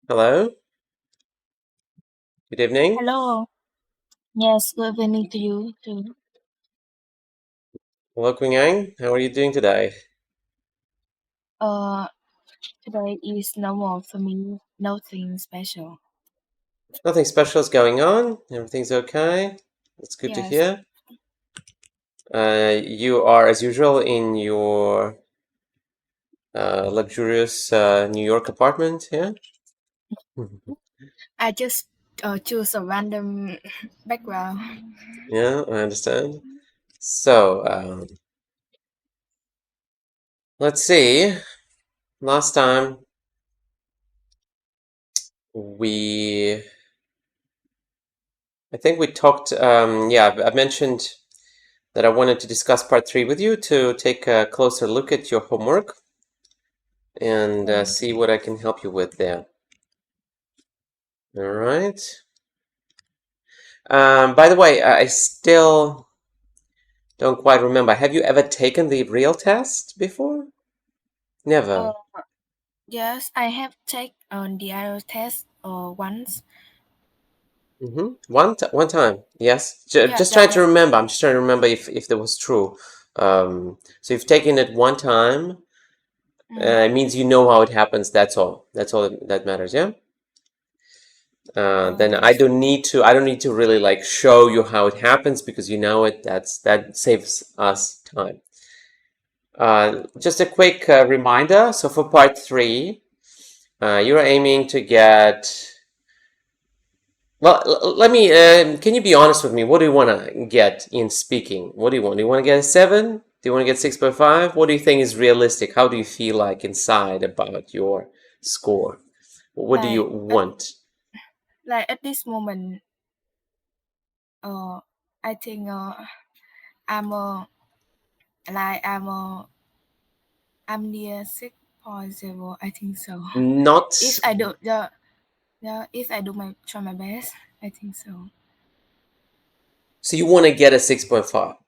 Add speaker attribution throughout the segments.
Speaker 1: Hello, good evening.
Speaker 2: Hello. Yes, good evening to you too.
Speaker 1: Hello, Quynh Anh. How are you doing today?
Speaker 2: Uh, Today is normal for me. Nothing special.
Speaker 1: Nothing special is going on. Everything's okay. It's good to
Speaker 2: Yes,
Speaker 1: hear. You are, as usual, in your luxurious New York apartment, yeah?
Speaker 2: I just choose a random background.
Speaker 1: Yeah, I understand. So, let's see. Last time we, I think we talked, I mentioned that I wanted to discuss part 3 with you to take a closer look at your homework and
Speaker 2: Yeah.
Speaker 1: see what I can help you with there. All right. By the way, I still don't quite remember. Have you ever taken the real test before?
Speaker 2: Uh,
Speaker 1: Never.
Speaker 2: yes, I have taken on the IELTS test once.
Speaker 1: One time. Yes.
Speaker 2: Yeah,
Speaker 1: Just trying
Speaker 2: yeah,
Speaker 1: to
Speaker 2: yeah.
Speaker 1: remember. I'm just trying to remember if that was true. So you've taken it one time.
Speaker 2: Mm,
Speaker 1: It means you know how it happens. That's all. That's all that matters. Yeah. Then
Speaker 2: yes.
Speaker 1: I don't need to really like show you how it happens because you know it. That saves us time. Just a quick reminder. So for part 3, you're aiming to get. Well, let me. Can you be honest with me? What do you want to get in speaking? What do you want? Do you want to get a 7? Do you want to get 6.5? What do you think is realistic? How do you feel like inside about your score? What do you
Speaker 2: Like
Speaker 1: want?
Speaker 2: at this moment, I think I'm I'm near 6.0. I think so.
Speaker 1: Not.
Speaker 2: If I do if I do try my best, I think so.
Speaker 1: So you want to get a 6.5?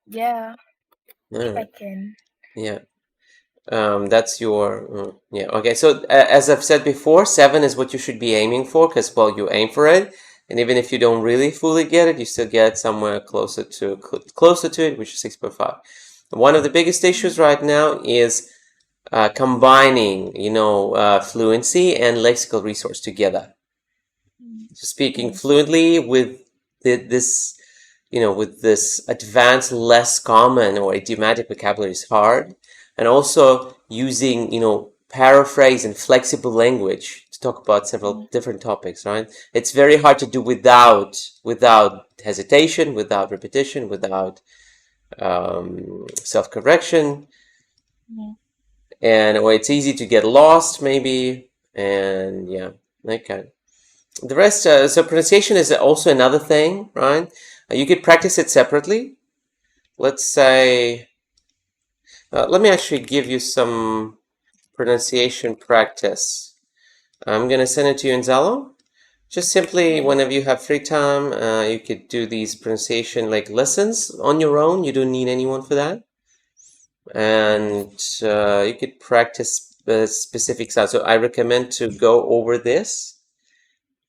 Speaker 2: Yeah,
Speaker 1: All
Speaker 2: if I
Speaker 1: right.
Speaker 2: can.
Speaker 1: Yeah. That's your yeah. Okay. So as I've said before, 7 is what you should be aiming for because well, you aim for it, and even if you don't really fully get it, you still get somewhere closer to it, which is 6.5. One of the biggest issues right now is combining, fluency and lexical resource together.
Speaker 2: Mm,
Speaker 1: So speaking
Speaker 2: yes.
Speaker 1: fluently with this, with this advanced, less common or idiomatic vocabulary is hard. And also using, paraphrase and flexible language to talk about
Speaker 2: Mm,
Speaker 1: several different topics, right? It's very hard to do without hesitation, without repetition, without self-correction,
Speaker 2: mm,
Speaker 1: and or it's easy to get lost maybe, and yeah, okay. The rest, so pronunciation is also another thing, right? You could practice it separately. Let's say, let me actually give you some pronunciation practice. I'm going to send it to you in Zalo. Just simply,
Speaker 2: yes.
Speaker 1: whenever you have free time, you could do these pronunciation like lessons on your own. You don't need anyone for that.
Speaker 2: Yes.
Speaker 1: And you could practice specific sounds. So I recommend to go over this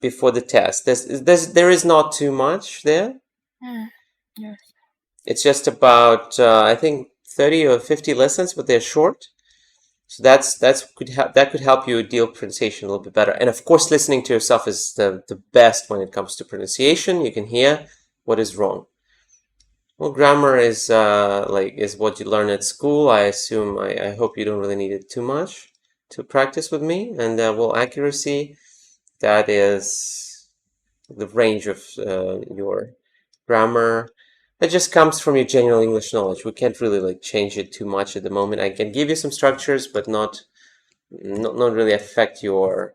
Speaker 1: before the test. There is not too much there.
Speaker 2: Mm, yes.
Speaker 1: It's just about I think 30 or 50 lessons, but they're short. So that could help you deal pronunciation a little bit better. And of course, listening to yourself is the best when it comes to pronunciation. You can hear what is wrong. Well, grammar is what you learn at school. I assume I hope you don't really need it too much to practice with me. And well, accuracy, that is the range of your grammar. That just comes from your general English knowledge. We can't really like change it too much at the moment. I can give you some structures, but not really affect your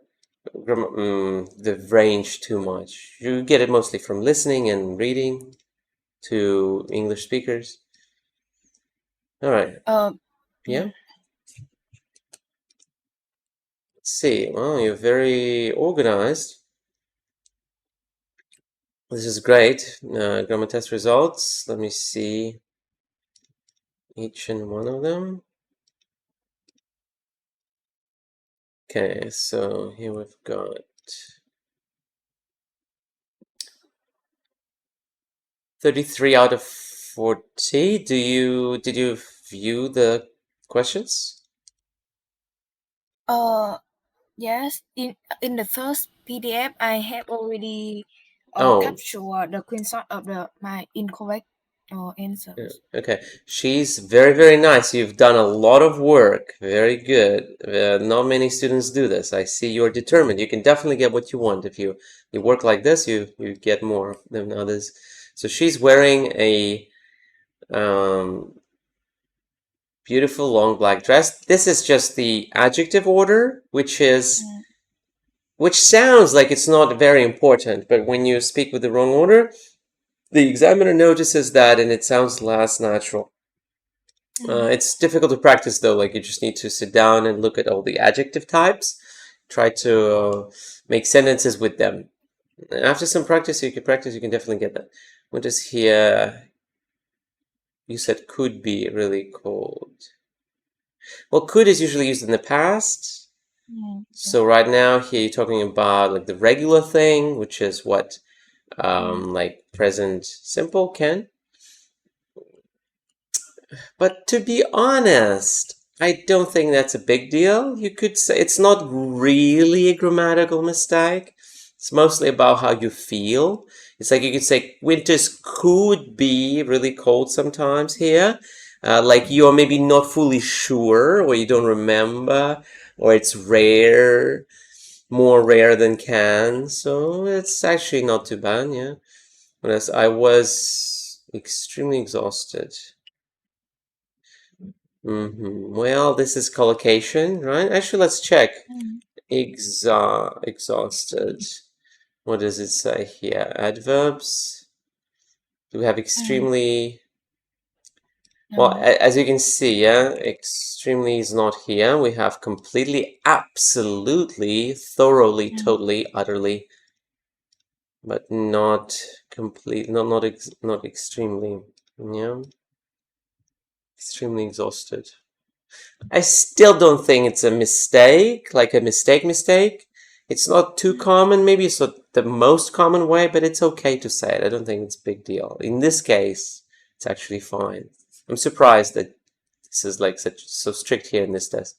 Speaker 1: the range too much. You get it mostly from listening and reading to English speakers. All right.
Speaker 2: Yeah.
Speaker 1: Yeah. Let's see. Well, you're very organized. This is great. Grammar test results. Let me see each and one of them. Okay, so here we've got 33 out of 40. Did you view the questions?
Speaker 2: Yes. In the first PDF, I have already
Speaker 1: Oh,
Speaker 2: captured the screenshot of my incorrect
Speaker 1: yeah.
Speaker 2: answers.
Speaker 1: Okay. She's very, very nice. You've done a lot of work. Very good. Not many students do this. I see you're determined. You can definitely get what you want. If you work like this, you get more than others. So she's wearing a beautiful long black dress. This is just the adjective order, which sounds like it's not very important, but when you speak with the wrong order, the examiner notices that and it sounds less natural. It's difficult to practice though, like you just need to sit down and look at all the adjective types, try to make sentences with them. After some practice, you can definitely get that. What is here? You said could be really cold. Well, could is usually used in the past. So right now here you're talking about like the regular thing, which is what? Like present simple can. But to be honest, I don't think that's a big deal. You could say it's not really a grammatical mistake. It's mostly about how you feel. It's like you could say winters could be really cold sometimes here. Like you're maybe not fully sure, or you don't remember, or it's rare, more rare than can. So it's actually not too bad, yeah. Whereas I was extremely exhausted. Well, this is collocation, right? Actually, let's check. Exhausted. What does it say here? Adverbs. Do we have extremely? Well, as you can see, yeah, extremely is not here. We have completely, absolutely, thoroughly, totally, utterly, but not complete, not extremely. Yeah, extremely exhausted. I still don't think it's a mistake, like a mistake. It's not too common. Maybe it's not the most common way, but it's okay to say it. I don't think it's a big deal. In this case, it's actually fine. I'm surprised that this is like so strict here in this test.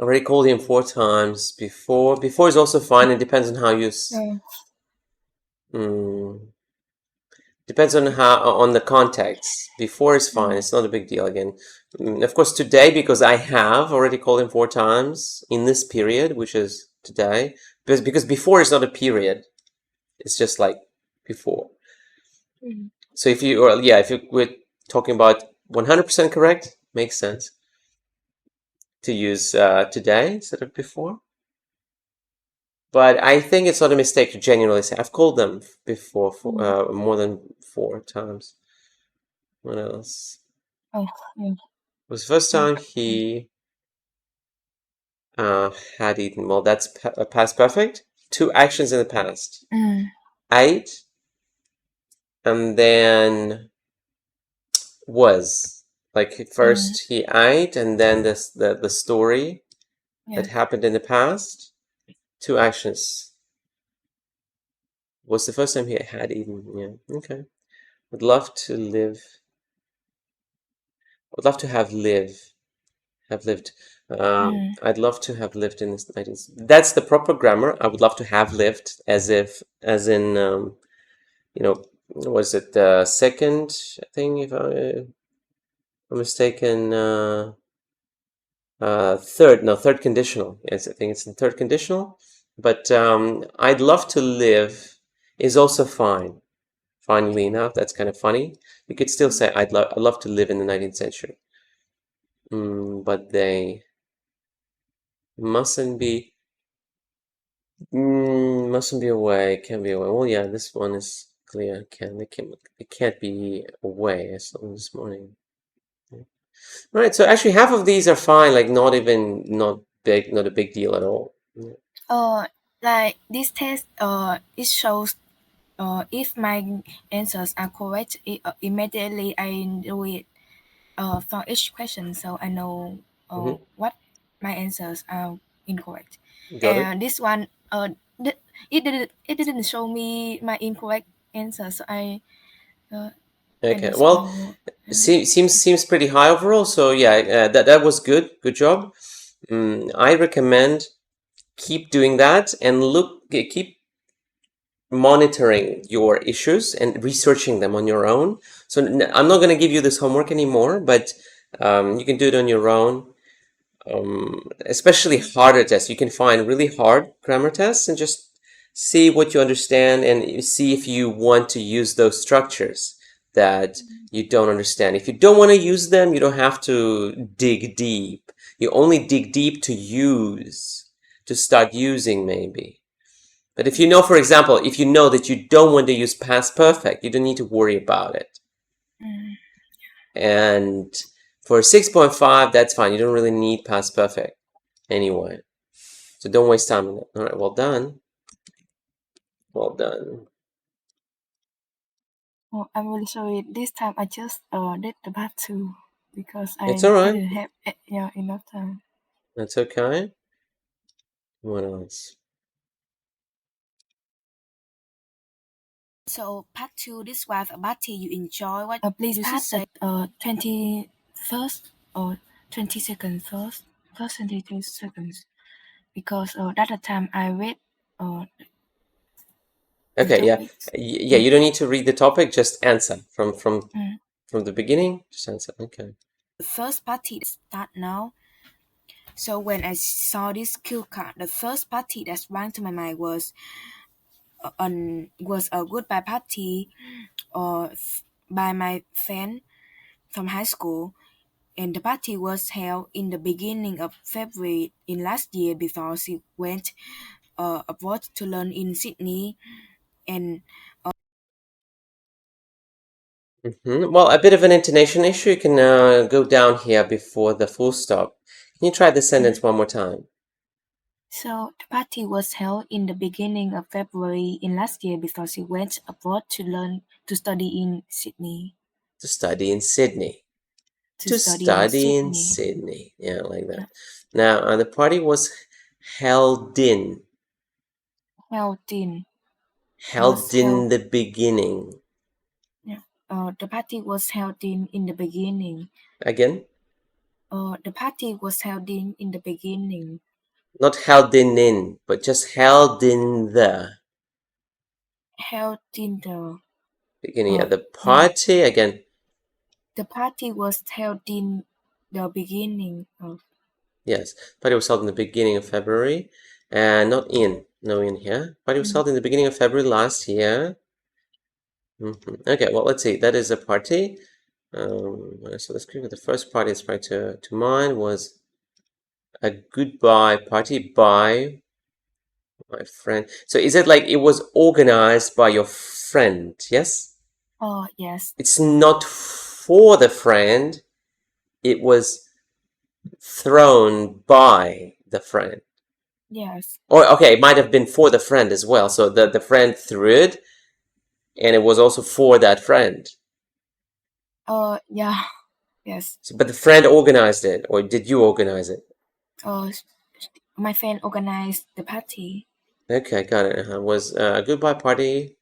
Speaker 1: Already called him 4 times before. Before is also fine. It depends on how you. Depends on the context. Before is fine. It's not a big deal again. Of course, today, because I have already called him 4 times in this period, which is today, because before is not a period. It's just like before. So if you, if we're talking about 100% correct, makes sense to use today instead of before. But I think it's not a mistake to genuinely say, I've called them before more than 4 times. What else? It was the first time he had eaten. Well, that's past perfect. 2 actions in the past. Ate, and then was. Like first he ate, and then the story that happened in the past. 2 actions. Was the first time he had eaten. Yeah. Okay. Would love to live. Would love to have lived. I'd love to have lived in this 19th. That's the proper grammar. I would love to have lived, as in, was it the second thing, if I'm mistaken? Third conditional. Yes, I think it's the third conditional. But I'd love to live is also fine. Funnily enough, that's kind of funny. You could still say I'd love to live in the 19th century. But they mustn't be away. Can't be away. Well, yeah, this one is clear. It can't be away. I saw this morning. Yeah. Right. So actually, half of these are fine. Like not a big deal at all. Yeah.
Speaker 2: Like this test, it shows if my answers are correct, immediately I do it for each question, so I know what my answers are incorrect.
Speaker 1: Got it.
Speaker 2: And this one, it didn't show me my incorrect answer, so I
Speaker 1: Okay.
Speaker 2: just
Speaker 1: Well, seems pretty high overall. So yeah, that was good. Good job. I recommend keep doing that and keep monitoring your issues and researching them on your own. So I'm not going to give you this homework anymore, but you can do it on your own. Especially harder tests. You can find really hard grammar tests and just see what you understand and see if you want to use those structures that you don't understand. If you don't want to use them, you don't have to dig deep. You only dig deep to start using maybe. But if you know, for example, if you know that you don't want to use past perfect, you don't need to worry about it. And for 6.5, that's fine. You don't really need past perfect anyway. So don't waste time on it. All right, well done. Well done.
Speaker 2: Oh, I'm really sorry. This time I just did the part 2 because
Speaker 1: It's all right.
Speaker 2: didn't have enough time.
Speaker 1: That's okay. What else?
Speaker 2: So part 2 describe a party you enjoy. What please you should say 21st or 20 seconds first. First 22 seconds. Because that the time I read
Speaker 1: Okay, yeah. Yeah, you don't need to read the topic, just answer from the beginning. Just answer. Okay.
Speaker 2: The first party start now. So when I saw this cue card, the first party that sprang to my mind was a goodbye party by my friend from high school, and the party was held in the beginning of February in last year before she went abroad to learn in Sydney. And
Speaker 1: Well, a bit of an intonation issue. You can go down here before the full stop. Can you try the sentence one more time?
Speaker 2: so the party was held in the beginning of February in last year before she went abroad to study in Sydney.
Speaker 1: To study in Sydney. To study in Sydney. Yeah, like that. Yeah. Now, the party was held in.
Speaker 2: Held in.
Speaker 1: Held in the beginning.
Speaker 2: Yeah. The party was held in the beginning.
Speaker 1: Again?
Speaker 2: The party was held in the beginning.
Speaker 1: Not held in, but just held in the.
Speaker 2: Held in the
Speaker 1: Beginning. Yeah, the party, again.
Speaker 2: The party was held in the beginning of.
Speaker 1: Yes, party was held in the beginning of February. And not in. No in here. Party was held in the beginning of February last year. Okay, well, let's see. That is a party. So let's click. The first party that's right to mind was a goodbye party by my friend. So is it like it was organized by your friend? Yes?
Speaker 2: Oh, yes.
Speaker 1: It's not for the friend. It was thrown by the friend.
Speaker 2: Yes.
Speaker 1: Or, okay, it might have been for the friend as well. So the friend threw it, and it was also for that friend.
Speaker 2: Yeah. Yes.
Speaker 1: So, but the friend organized it, or did you organize it?
Speaker 2: My friend organized the party.
Speaker 1: Okay, got it. It was a goodbye party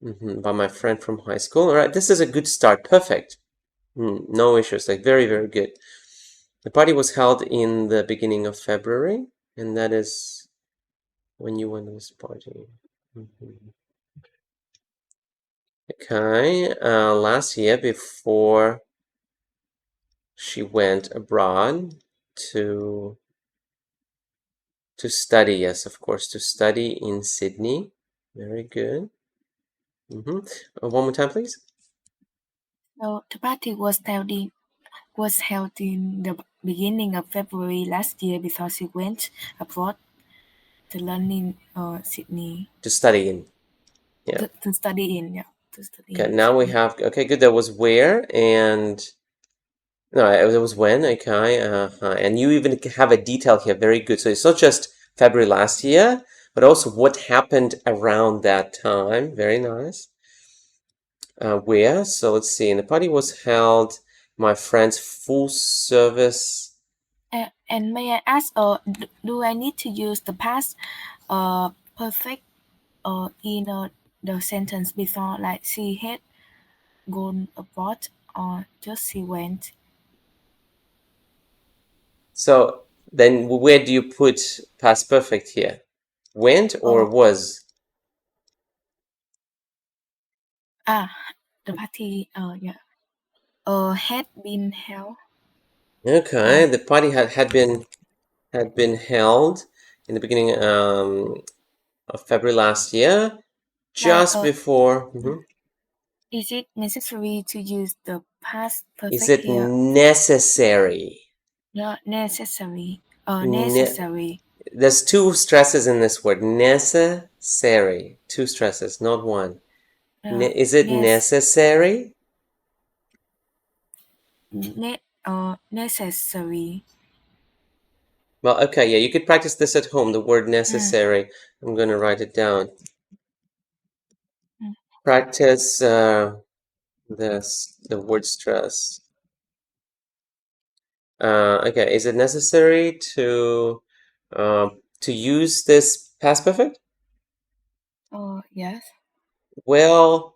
Speaker 1: by my friend from high school. All right, this is a good start. Perfect. No issues. Like very, very good. The party was held in the beginning of February, and that is when you went to this party. Okay, last year before she went abroad to study. Yes, of course, to study in Sydney. Very good. One more time, please.
Speaker 2: So the party was held in the beginning of February last year before she went abroad to learn in Sydney.
Speaker 1: To study in. Yeah.
Speaker 2: To study in, yeah. To study
Speaker 1: Okay,
Speaker 2: in
Speaker 1: now we
Speaker 2: Sydney.
Speaker 1: have, okay, good. That was where and, no, it was when, okay. And you even have a detail here. Very good. So it's not just February last year, but also what happened around that time. Very nice. Where? So let's see. And the party was held, my friend's full service
Speaker 2: And may I ask, do I need to use the past perfect in the sentence before, like she had gone abroad or just she went?
Speaker 1: So then where do you put past perfect here? Went or was?
Speaker 2: The party, yeah, had been held.
Speaker 1: Okay, the party had been held in the beginning of February last year,
Speaker 2: Like,
Speaker 1: just before.
Speaker 2: is it necessary to use the past
Speaker 1: Is
Speaker 2: perfect
Speaker 1: it
Speaker 2: here?
Speaker 1: necessary?
Speaker 2: Not necessary.
Speaker 1: Ne
Speaker 2: Necessary.
Speaker 1: There's two stresses in this word. Necessary. Two stresses, not one. Is it
Speaker 2: Nes
Speaker 1: necessary?
Speaker 2: necessary.
Speaker 1: Well, okay, yeah, you could practice this at home, the word
Speaker 2: Mm.
Speaker 1: necessary. I'm going to write it down.
Speaker 2: Mm.
Speaker 1: Practice the word stress. Okay, is it necessary to use this past perfect?
Speaker 2: Yes.
Speaker 1: Well,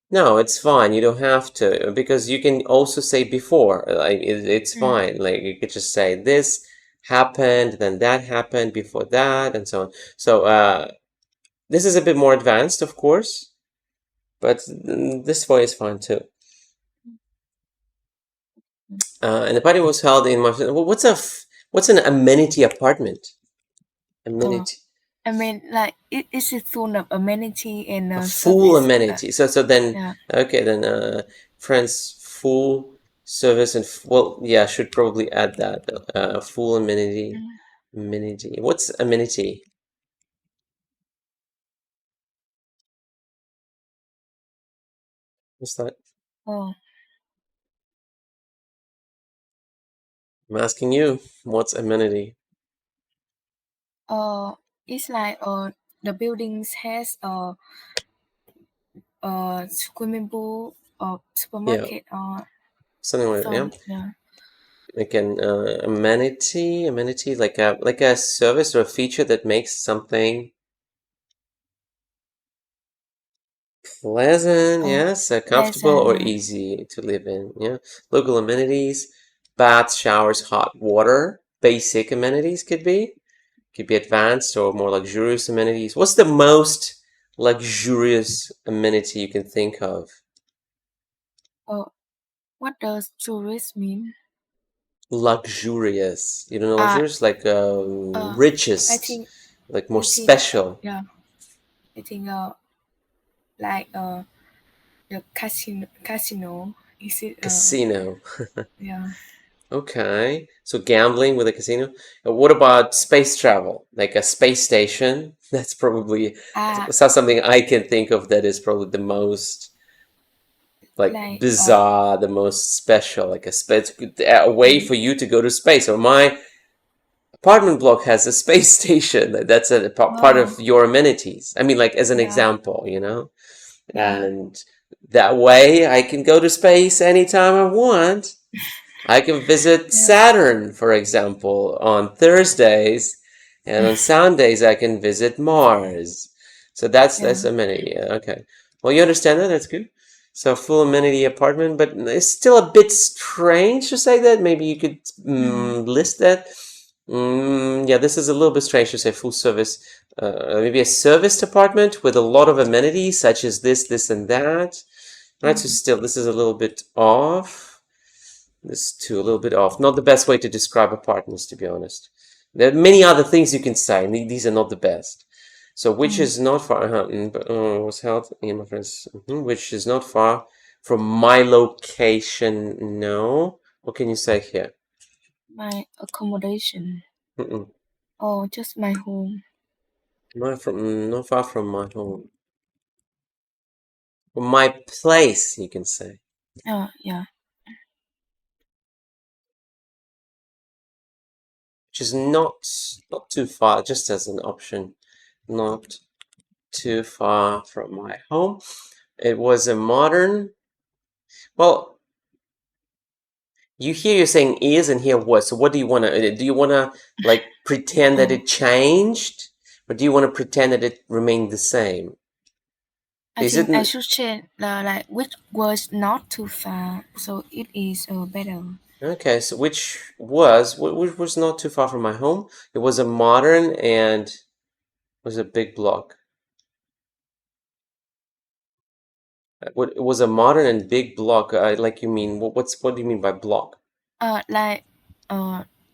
Speaker 1: no, it's fine. You don't have to, because you can also say before. Like it's fine. Like you could just say this happened, then that happened before that, and so on. So this is a bit more advanced, of course, but this way is fine too. And the party was held in my. What's an amenity apartment? Amenity.
Speaker 2: I mean, like it's full of amenity and
Speaker 1: A full
Speaker 2: service.
Speaker 1: amenity. So then,
Speaker 2: Yeah.
Speaker 1: okay, then friends full service and well, yeah, should probably add that full amenity. Amenity. What's amenity? What's that?
Speaker 2: Oh,
Speaker 1: I'm asking you. What's amenity?
Speaker 2: it's like the buildings has swimming pool or
Speaker 1: Yeah,
Speaker 2: supermarket or
Speaker 1: something like that. Yeah.
Speaker 2: some, yeah.
Speaker 1: Again, amenity, like a service or a feature that makes something pleasant, yes, comfortable
Speaker 2: Pleasant,
Speaker 1: or
Speaker 2: yeah.
Speaker 1: easy to live in. Yeah, local amenities, baths, showers, hot water. Basic amenities could be advanced or more luxurious amenities. What's the most luxurious amenity you can think of?
Speaker 2: What does tourist mean?
Speaker 1: Luxurious. You don't know
Speaker 2: Uh,
Speaker 1: luxurious? Like
Speaker 2: I
Speaker 1: richest,
Speaker 2: think
Speaker 1: like more
Speaker 2: I think
Speaker 1: special.
Speaker 2: yeah. I think like the casino. Is it
Speaker 1: Casino.
Speaker 2: yeah.
Speaker 1: Okay, so gambling with a casino. What about space travel? Like a space station? That's probably
Speaker 2: Ah,
Speaker 1: something I can think of that is probably the most like
Speaker 2: like
Speaker 1: bizarre, the most special, like a way for you to go to space. Or my apartment block has a space station. That's a part
Speaker 2: oh
Speaker 1: of your amenities. I mean, like as an
Speaker 2: yeah,
Speaker 1: example, you know?
Speaker 2: yeah.
Speaker 1: And that way I can go to space anytime I want. I can visit
Speaker 2: Yeah.
Speaker 1: Saturn, for example, on Thursdays, and on Sundays I can visit Mars. So that's
Speaker 2: Yeah.
Speaker 1: amenity. Yeah, okay. Well, you understand that. That's good. So full amenity apartment, but it's still a bit strange to say that. Maybe you could list that. Yeah, this is a little bit strange to say full service. Maybe a serviced apartment with a lot of amenities, such as this, and that. Right. So still, this is a little bit off. This too, a little bit off. Not the best way to describe apartments, to be honest. There are many other things you can say, and these are not the best. So, which is not far, but was held in my friends, which is not far from my location. No. What can you say here?
Speaker 2: My accommodation.
Speaker 1: Mm-mm.
Speaker 2: Oh, just my home.
Speaker 1: Not far from my home. From my place, you can say.
Speaker 2: Yeah.
Speaker 1: Which is not too far, just as an option. Not too far from my home. It was a modern, well, You hear you're saying is and here was. So what do you want to do? You want to like pretend that it changed, or do you want to pretend that it remained the same?
Speaker 2: I
Speaker 1: Is it
Speaker 2: think I should change like which was not too far, so it is better.
Speaker 1: okay? So which was not too far from my home. It was a modern and was a big block. It was a modern and big block. Like you mean what do you mean by block?
Speaker 2: Like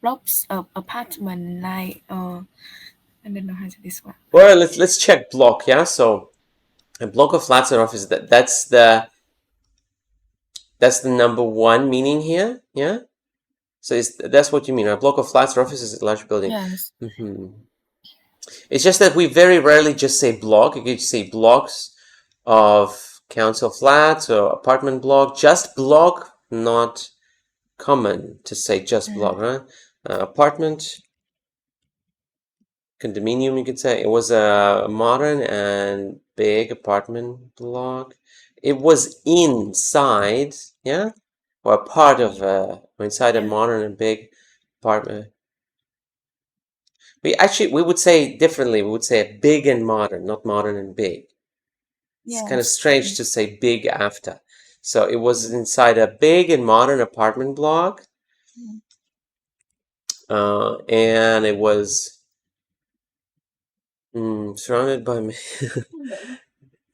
Speaker 2: blocks of apartment, like I don't know how to describe.
Speaker 1: Well, let's check block. Yeah, so a block of flats or offices. That's the number one meaning here. Yeah. So that's what you mean. A block of flats or offices is a large building.
Speaker 2: Yes.
Speaker 1: It's just that we very rarely just say block. You could say blocks of council flats or apartment block. Just block, not common to say just block, right? Apartment, condominium, you could say. It was a modern and big apartment block. It was inside, yeah? Or a part of, or inside a modern and big apartment. We would say differently. We would say big and modern, not modern and big. It's kind of
Speaker 2: Yes.
Speaker 1: strange to say big after. So it was inside a big and modern apartment block, and it was surrounded by.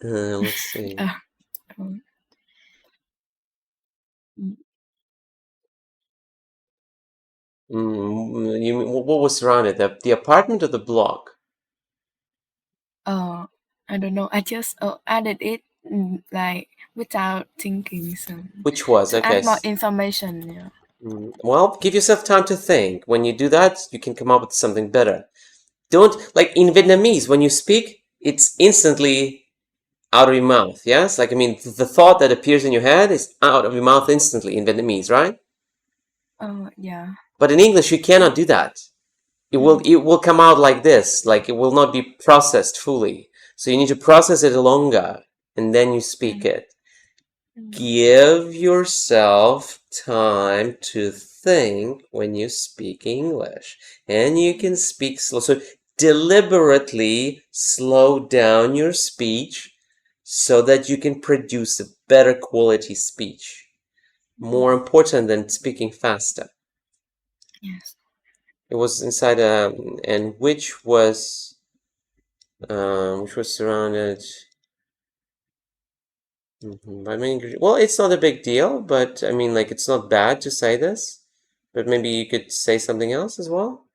Speaker 1: Let's see.
Speaker 2: Um,
Speaker 1: You mean, what was surrounded? The apartment or the block?
Speaker 2: I don't know. I just added it like without thinking, so
Speaker 1: Which was
Speaker 2: to
Speaker 1: okay.
Speaker 2: add more information. Yeah.
Speaker 1: Well, give yourself time to think. When you do that, you can come up with something better. Don't like in Vietnamese when you speak, it's instantly out of your mouth. Yes, like I mean, the thought that appears in your head is out of your mouth instantly in Vietnamese, right?
Speaker 2: Yeah.
Speaker 1: But in English, you cannot do that. It will come out like this, like it will not be processed fully. So you need to process it longer, and then you speak it. Give yourself time to think when you speak English, and you can speak slow. So deliberately slow down your speech so that you can produce a better quality speech. More important than speaking faster.
Speaker 2: Yes.
Speaker 1: It was inside and which was surrounded by many ingredients. Well, it's not a big deal, but I mean, like, it's not bad to say this, but maybe you could say something else as well.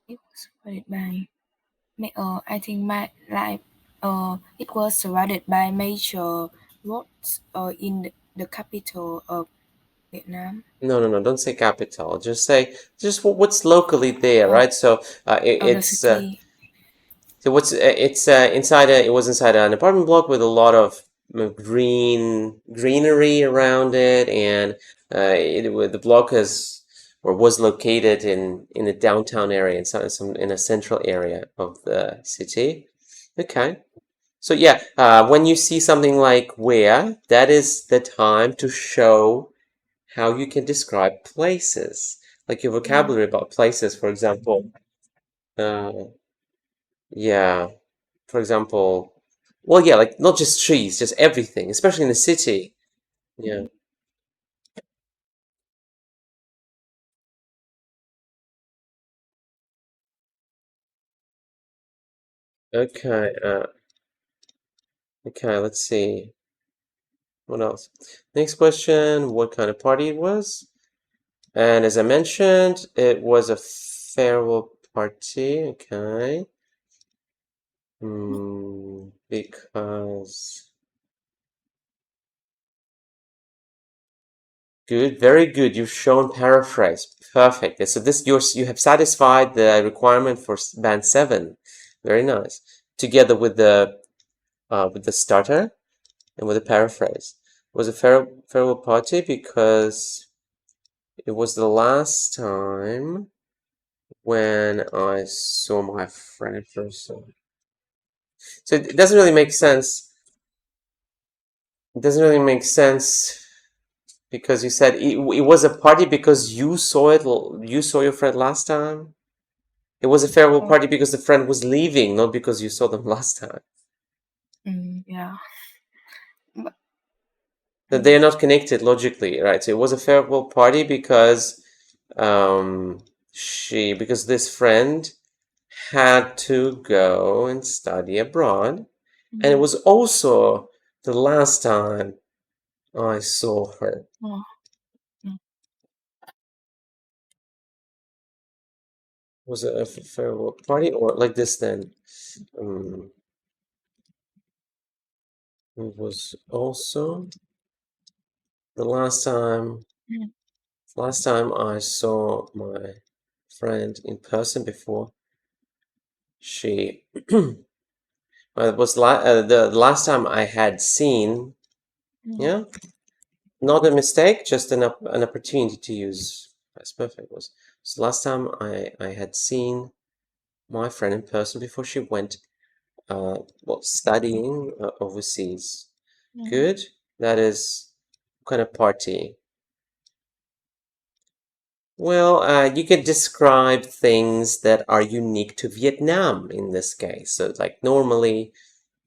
Speaker 2: It was surrounded by. I think my like it was surrounded by major roads in the capital of Vietnam.
Speaker 1: No, don't say capital. Just say just what's locally there,
Speaker 2: Or
Speaker 1: right? So
Speaker 2: the city.
Speaker 1: so what's it's inside it was inside an apartment block with a lot of greenery around it, and the block is or was located in the downtown area, in a central area of the city. Okay, so yeah, when you see something like where, that is the time to show how you can describe places, like your vocabulary about places, for example. Uh, yeah. For example, well, yeah, like not just trees, just everything, especially in the city. Yeah. Okay. Okay. Let's see. What else? Next question. What kind of party it was? And as I mentioned, it was a farewell party. Okay. Because good, very good. You've shown paraphrase. Perfect. So you have satisfied the requirement for band 7. Very nice. Together with the starter and with the paraphrase. It was a farewell party because it was the last time when I saw my friend in person. So it doesn't really make sense. It doesn't really make sense because you said it was a party because you saw it. You saw your friend last time. It was a farewell party because the friend was leaving, not because you saw them last time.
Speaker 2: Yeah. But,
Speaker 1: That they are not connected logically, right? So it was a farewell party because because this friend had to go and study abroad, and it was also the last time I saw her. Was it a farewell party or like this then? It was also the last time I saw my friend in person before she it was the last time I had seen, yeah, not a mistake, just an opportunity to use past perfect was. So last time I had seen my friend in person before she went studying overseas. Good. That is kind of party. Well, you can describe things that are unique to Vietnam in this case. So, like normally,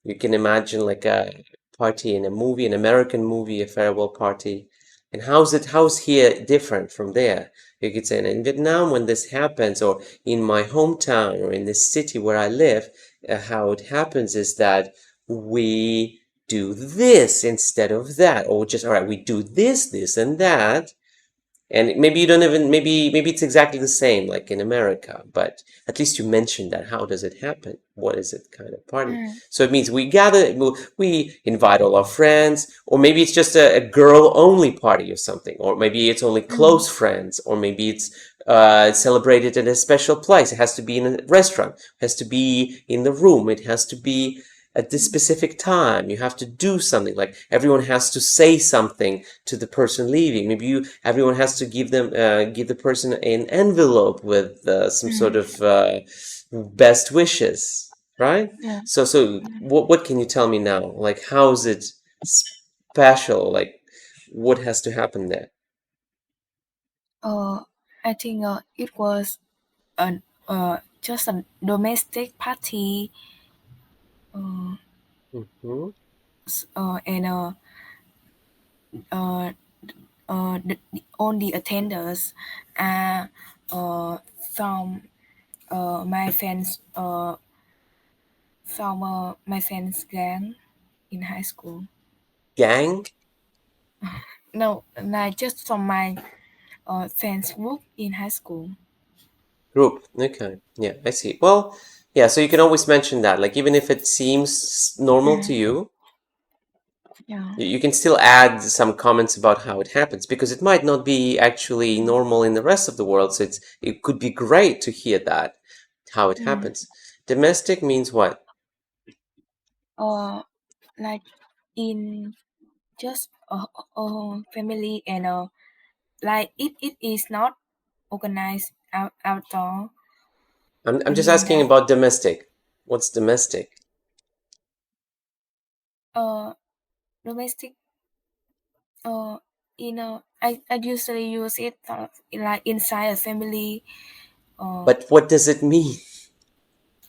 Speaker 1: you can imagine like a party in a movie, an American movie, a farewell party. And how's here different from there? You could say in Vietnam, when this happens, or in my hometown, or in the city where I live, how it happens is that we do this instead of that, or just, all right, we do this, and that. And maybe you don't even maybe it's exactly the same like in America, but at least you mentioned that. How does it happen? What is it kind of party? So it means we gather, we invite all our friends, or maybe it's just a girl only party or something, or maybe it's only close friends, or maybe it's celebrated in a special place. It has to be in a restaurant, it has to be in the room, it has to be at this specific time. You have to do something, like everyone has to say something to the person leaving. Maybe everyone has to give the person an envelope with some sort of best wishes, right?
Speaker 2: yeah.
Speaker 1: So what can you tell me now? Like, how is it special? Like, what has to happen there?
Speaker 2: I think it was just a domestic party,
Speaker 1: Hmm.
Speaker 2: and uh, all the attenders are from my friend's gang in high school.
Speaker 1: Gang
Speaker 2: No, like just from my friends group in high school.
Speaker 1: group. Okay, yeah, I see. Well, yeah, so you can always mention that, like even if it seems normal to you,
Speaker 2: Yeah.
Speaker 1: you can still add some comments about how it happens, because it might not be actually normal in the rest of the world. So it could be great to hear that, how it happens. Domestic means what?
Speaker 2: Uh, like in just a family, and like it is not organized outdoor.
Speaker 1: I'm
Speaker 2: I
Speaker 1: just
Speaker 2: mean
Speaker 1: asking
Speaker 2: that
Speaker 1: about domestic. What's domestic?
Speaker 2: uh domestic I usually use it like inside a family.
Speaker 1: But what does it mean?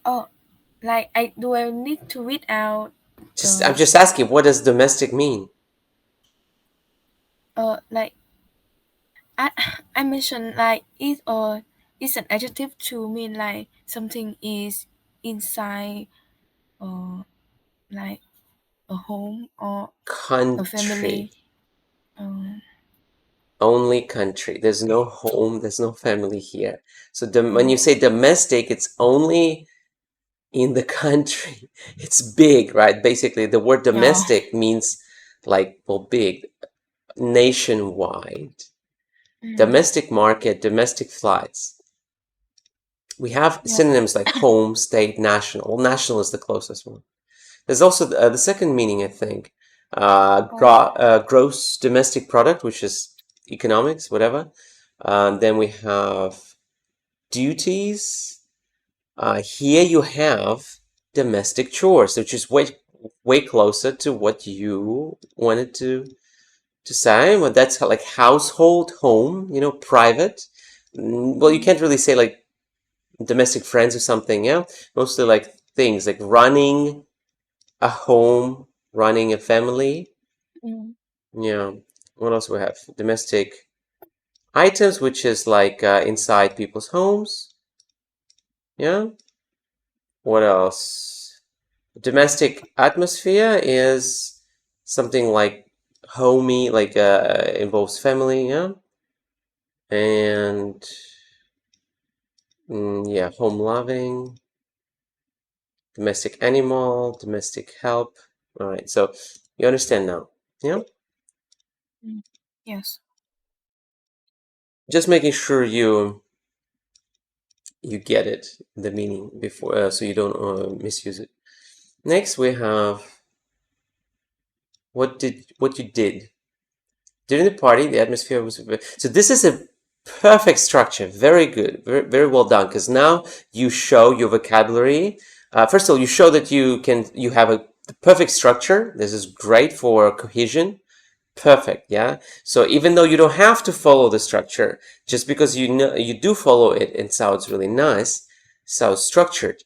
Speaker 2: Oh, like I need to read out
Speaker 1: I'm
Speaker 2: the
Speaker 1: just asking, what does domestic mean?
Speaker 2: like I I mentioned like it's an adjective to mean like something is inside like a home or a family.
Speaker 1: Country.
Speaker 2: Um,
Speaker 1: Only country. There's no home, there's no family here. So when you say domestic, it's only in the country. It's big, right? Basically, the word
Speaker 2: yeah.
Speaker 1: domestic means like, well, big, nationwide. Domestic market, domestic flights. We have
Speaker 2: Yeah.
Speaker 1: synonyms like home, state, national. Well, national is the closest one. There's also the second meaning, I think, gross domestic product, which is economics, whatever. Then we have duties. Here you have domestic chores, which is way closer to what you wanted to say. Well, that's like household, home, private. Well, you can't really say like domestic friends or something, yeah? Mostly like things like running a home, running a family. Yeah. What else we have? Domestic items, which is like inside people's homes. Yeah. What else? Domestic atmosphere is something like homey, like involves family, yeah. And yeah, home loving, domestic animal, domestic help. All right, so you understand now, yeah?
Speaker 2: Yes.
Speaker 1: Just making sure you get it, the meaning before, so you don't misuse it. Next, we have what you did during the party. The atmosphere was so. This is a perfect structure. Very good. Very well done. Because now you show your vocabulary. First of all, you show that you have a perfect structure. This is great for cohesion. Perfect, yeah. So even though you don't have to follow the structure, just because you do follow it, it sounds really nice, sounds structured.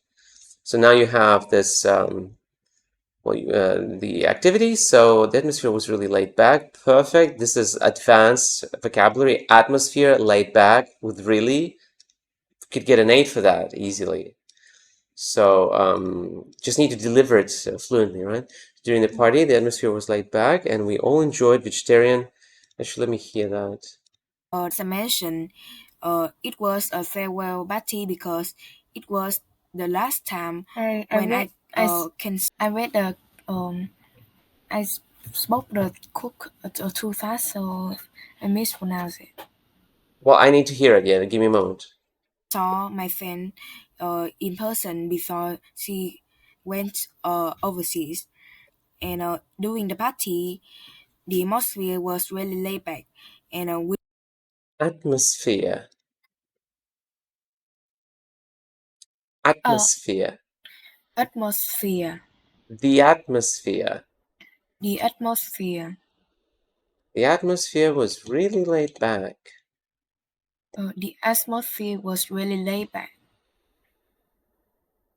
Speaker 1: So now you have this the activities. So the atmosphere was really laid back. Perfect. This is advanced vocabulary. Atmosphere, laid back, with really could get an 8 for that easily. So just need to deliver it fluently, right? During the party, the atmosphere was laid back, and we all enjoyed vegetarian. Actually, let me hear that.
Speaker 2: As I mentioned, it was a farewell party because it was the last time when I read the I spoke the cook too fast, so I mispronounced it.
Speaker 1: Well, I need to hear it. Yeah, give me a moment.
Speaker 2: Saw my friend in person before she went overseas, and during the party, the atmosphere was really laid back, and
Speaker 1: Atmosphere.
Speaker 2: uh,
Speaker 1: Atmosphere.
Speaker 2: atmosphere,
Speaker 1: The atmosphere.
Speaker 2: the atmosphere,
Speaker 1: The atmosphere was really laid back.
Speaker 2: the atmosphere was really laid back.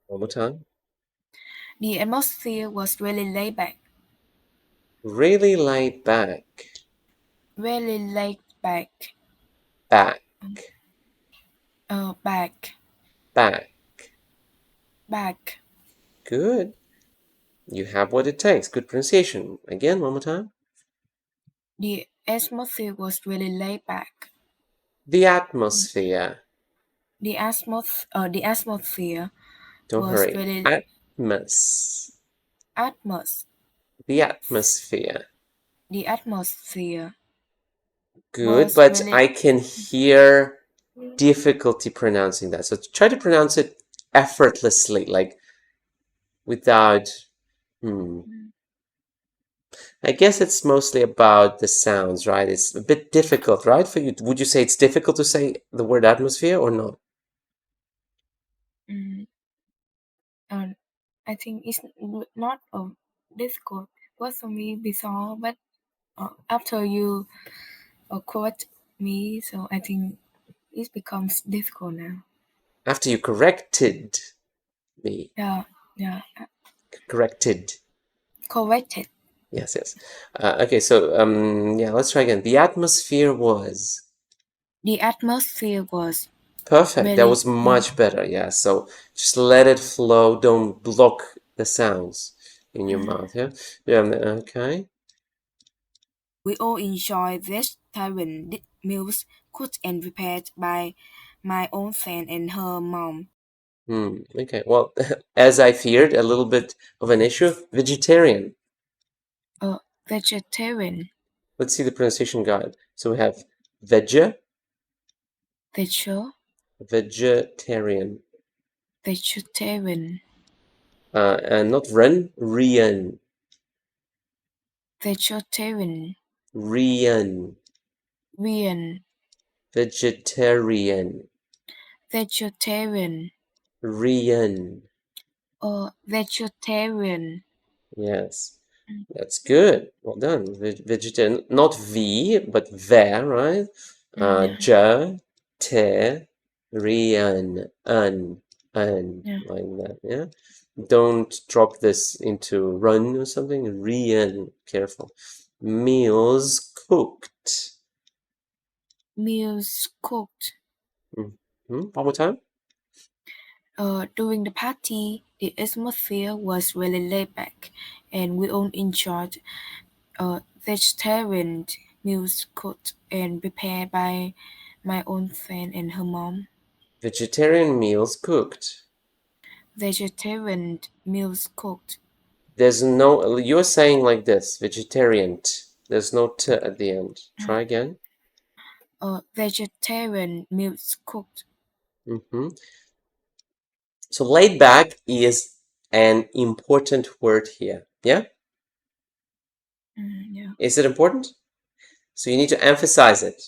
Speaker 1: One more time.
Speaker 2: The atmosphere was really laid back,
Speaker 1: Really laid back.
Speaker 2: really laid back,
Speaker 1: Back.
Speaker 2: back,
Speaker 1: Back.
Speaker 2: back.
Speaker 1: Good. You have what it takes. Good pronunciation. Again, one more time.
Speaker 2: The atmosphere was really laid back.
Speaker 1: The atmosphere.
Speaker 2: The atmosphere
Speaker 1: Don't
Speaker 2: was
Speaker 1: hurry.
Speaker 2: really atmos.
Speaker 1: The atmosphere.
Speaker 2: The atmosphere
Speaker 1: Good,
Speaker 2: was
Speaker 1: but
Speaker 2: really
Speaker 1: I can hear difficulty pronouncing that. So try to pronounce it effortlessly, like without. I guess it's mostly about the sounds, right? It's a bit difficult, right, for you? Would you say it's difficult to say the word atmosphere or not?
Speaker 2: mm, uh, I think it's not difficult. Was for me before, but after you quote me, so I think it becomes difficult now.
Speaker 1: After you corrected me.
Speaker 2: Yeah, yeah,
Speaker 1: Corrected.
Speaker 2: corrected.
Speaker 1: Yes, yes. Okay, so yeah, let's try again. The atmosphere was
Speaker 2: The atmosphere was
Speaker 1: perfect. That
Speaker 2: really
Speaker 1: was much better. Yeah. So just let it flow. Don't block the sounds in your mouth. Yeah. Yeah. Okay.
Speaker 2: We all enjoy vegetarian meals cooked and prepared by my own friend and her mom.
Speaker 1: Okay. Well, as I feared, a little bit of an issue. Vegetarian.
Speaker 2: Vegetarian,
Speaker 1: Let's see the pronunciation guide. So we have veg,
Speaker 2: veg,
Speaker 1: vegetarian,
Speaker 2: vegetarian,
Speaker 1: and not rian,
Speaker 2: vegetarian,
Speaker 1: rian,
Speaker 2: vegan,
Speaker 1: vegetarian.
Speaker 2: Vegetarian.
Speaker 1: Rian.
Speaker 2: Vegetarian.
Speaker 1: Yes. That's good. Well done. Vegetarian. Not V, but ve, right?
Speaker 2: Yeah.
Speaker 1: Ja, te, rian,
Speaker 2: Yeah.
Speaker 1: like that. Yeah. Don't drop this into run or something. Rian. Careful. Meals cooked.
Speaker 2: Meals cooked.
Speaker 1: One more time.
Speaker 2: During the party, the atmosphere was really laid back, and we all enjoyed vegetarian meals cooked and prepared by my own friend and her mom.
Speaker 1: Vegetarian meals cooked.
Speaker 2: Vegetarian meals cooked.
Speaker 1: There's no, you're saying like this, vegetarian. There's no t at the end. Try again.
Speaker 2: Vegetarian meals cooked.
Speaker 1: hmm So laid back is an important word here. Yeah?
Speaker 2: Yeah.
Speaker 1: Is it important? So you need to emphasize it.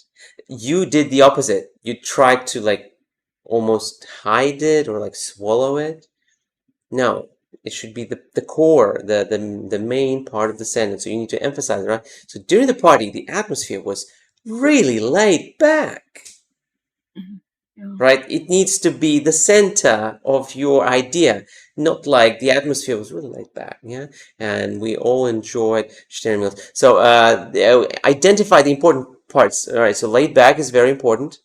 Speaker 1: You did the opposite. You tried to like almost hide it or like swallow it. No, it should be the core, the main part of the sentence. So you need to emphasize it, right? So during the party, the atmosphere was really laid back.
Speaker 2: Yeah.
Speaker 1: Right? It needs to be the center of your idea, not like the atmosphere was really laid back, yeah? And we all enjoyed sharing meals. So identify the important parts. All right, so laid back is very important.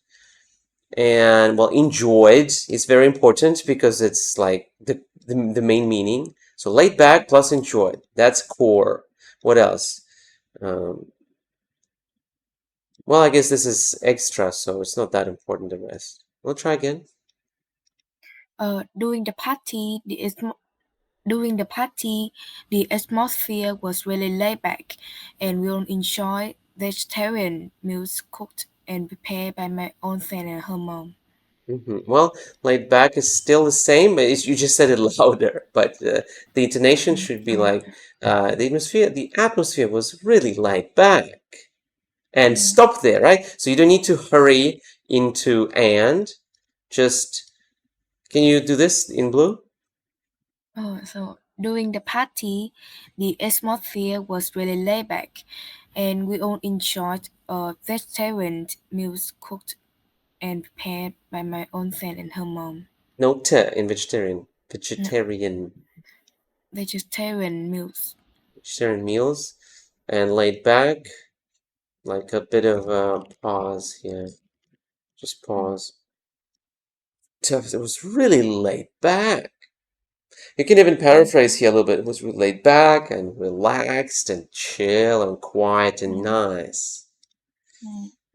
Speaker 1: And well, enjoyed is very important because it's like the main meaning. So laid back plus enjoyed, that's core. What else? Well, I guess this is extra, so it's not that important, the rest. We'll try again.
Speaker 2: During the party, the atmosphere was really laid back, and we all enjoyed vegetarian meals cooked and prepared by my own friend and her mom.
Speaker 1: Well, laid back is still the same, but you just said it louder. But the intonation should be
Speaker 2: Oh,
Speaker 1: like the atmosphere. The atmosphere was really laid back, and
Speaker 2: yeah.
Speaker 1: stop there, right? So you don't need to hurry into and. Just can you do this in blue?
Speaker 2: So during the party, the atmosphere was really laid back, and we all enjoyed vegetarian meals cooked and prepared by my own friend and her mom.
Speaker 1: No t in vegetarian.
Speaker 2: No, vegetarian meals.
Speaker 1: Vegetarian meals, and laid back, like a bit of a pause here. Just pause. It was really laid back. You can even paraphrase here a little bit. It was laid back and relaxed and chill and quiet and nice.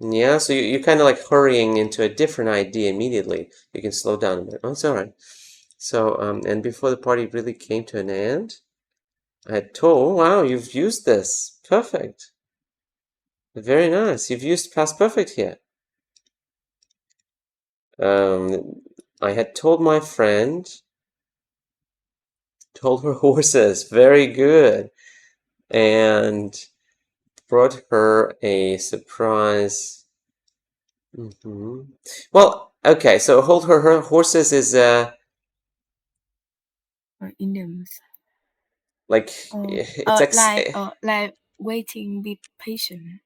Speaker 1: Yeah, so you're kind of like hurrying into a different idea immediately. You can slow down a bit. Oh, it's all right. So, and before the party really came to an end, I had told, wow, you've used this. Perfect. Very nice. You've used past perfect here. I had told my friend, told her horses. Very good. And brought her a surprise. Well, okay, so hold her horses is
Speaker 2: Idioms.
Speaker 1: like it's
Speaker 2: Like waiting, be patient.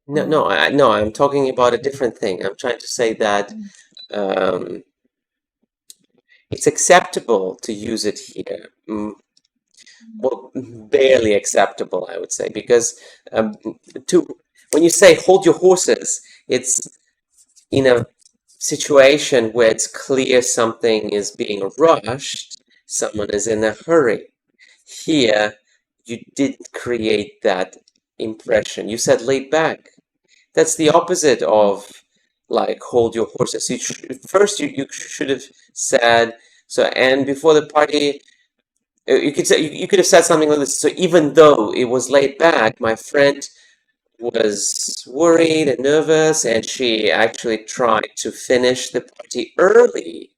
Speaker 1: no, I'm talking about a different thing. I'm trying to say that um, it's acceptable to use it here. Well, barely acceptable, I would say, because to when you say hold your horses, it's in a situation where it's clear something is being rushed, someone is in a hurry. Here, you didn't create that impression. You said laid back. That's the opposite of like hold your horses. First, you should have said so. And before the party, you could say you could have said something like this. So even though it was laid back, my friend was worried and nervous, and she actually tried to finish the party early.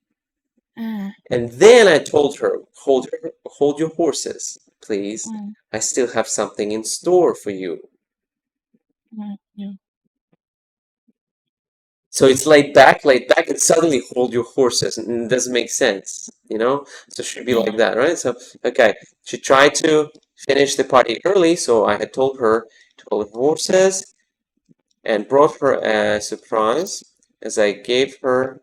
Speaker 1: And then I told her, hold your horses, please. I still have something in store for you.
Speaker 2: Yeah.
Speaker 1: So it's laid back, and suddenly hold your horses, and it doesn't make sense, you know? So it should be like that, right? So, okay, she tried to finish the party early, so I had told her to hold her horses and brought her a surprise as I gave her.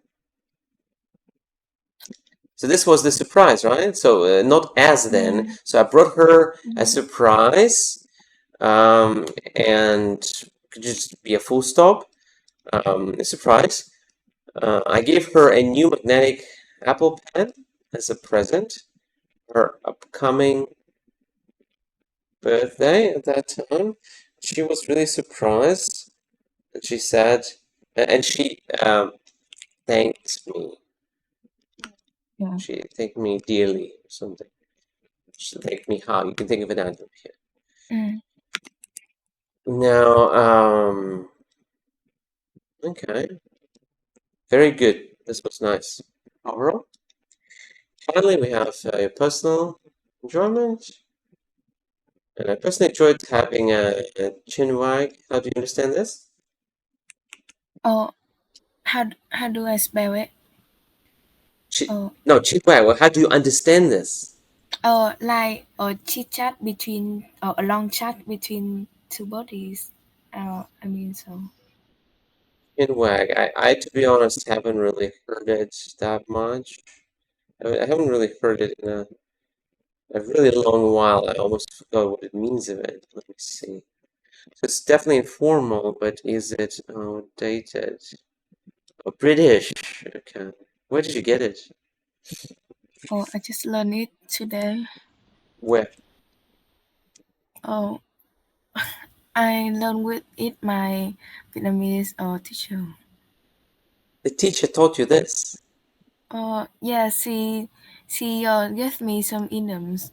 Speaker 1: So this was the surprise, right? So not as then. So I brought her a surprise, and could just be a full stop, a surprise. I gave her a new magnetic Apple Pen as a present, her upcoming birthday at that time. She was really surprised, and she said, and she thanked me.
Speaker 2: Yeah.
Speaker 1: She thanked me dearly or something. She thanked me how? You can think of an adverb here. Now, okay, very good. This was nice. Overall, finally, we have your personal enjoyment. And I personally enjoyed having a chin wag. How do you understand this?
Speaker 2: Oh, how do I spell it?
Speaker 1: No, chin wag. Well, how do you understand this?
Speaker 2: Like a chit chat between, or a long chat between two bodies. I mean, so.
Speaker 1: Chin wag. I, to be honest, haven't really heard it that much. I haven't really heard it in a really long while. I almost forgot what it means of it. Let me see. So it's definitely informal, but is it dated? Oh, British. Okay. Where did you get it?
Speaker 2: Oh, I just learned it today.
Speaker 1: Where?
Speaker 2: Oh, I learned with it my Vietnamese teacher.
Speaker 1: The teacher taught you this.
Speaker 2: Yeah, she gave me some idioms,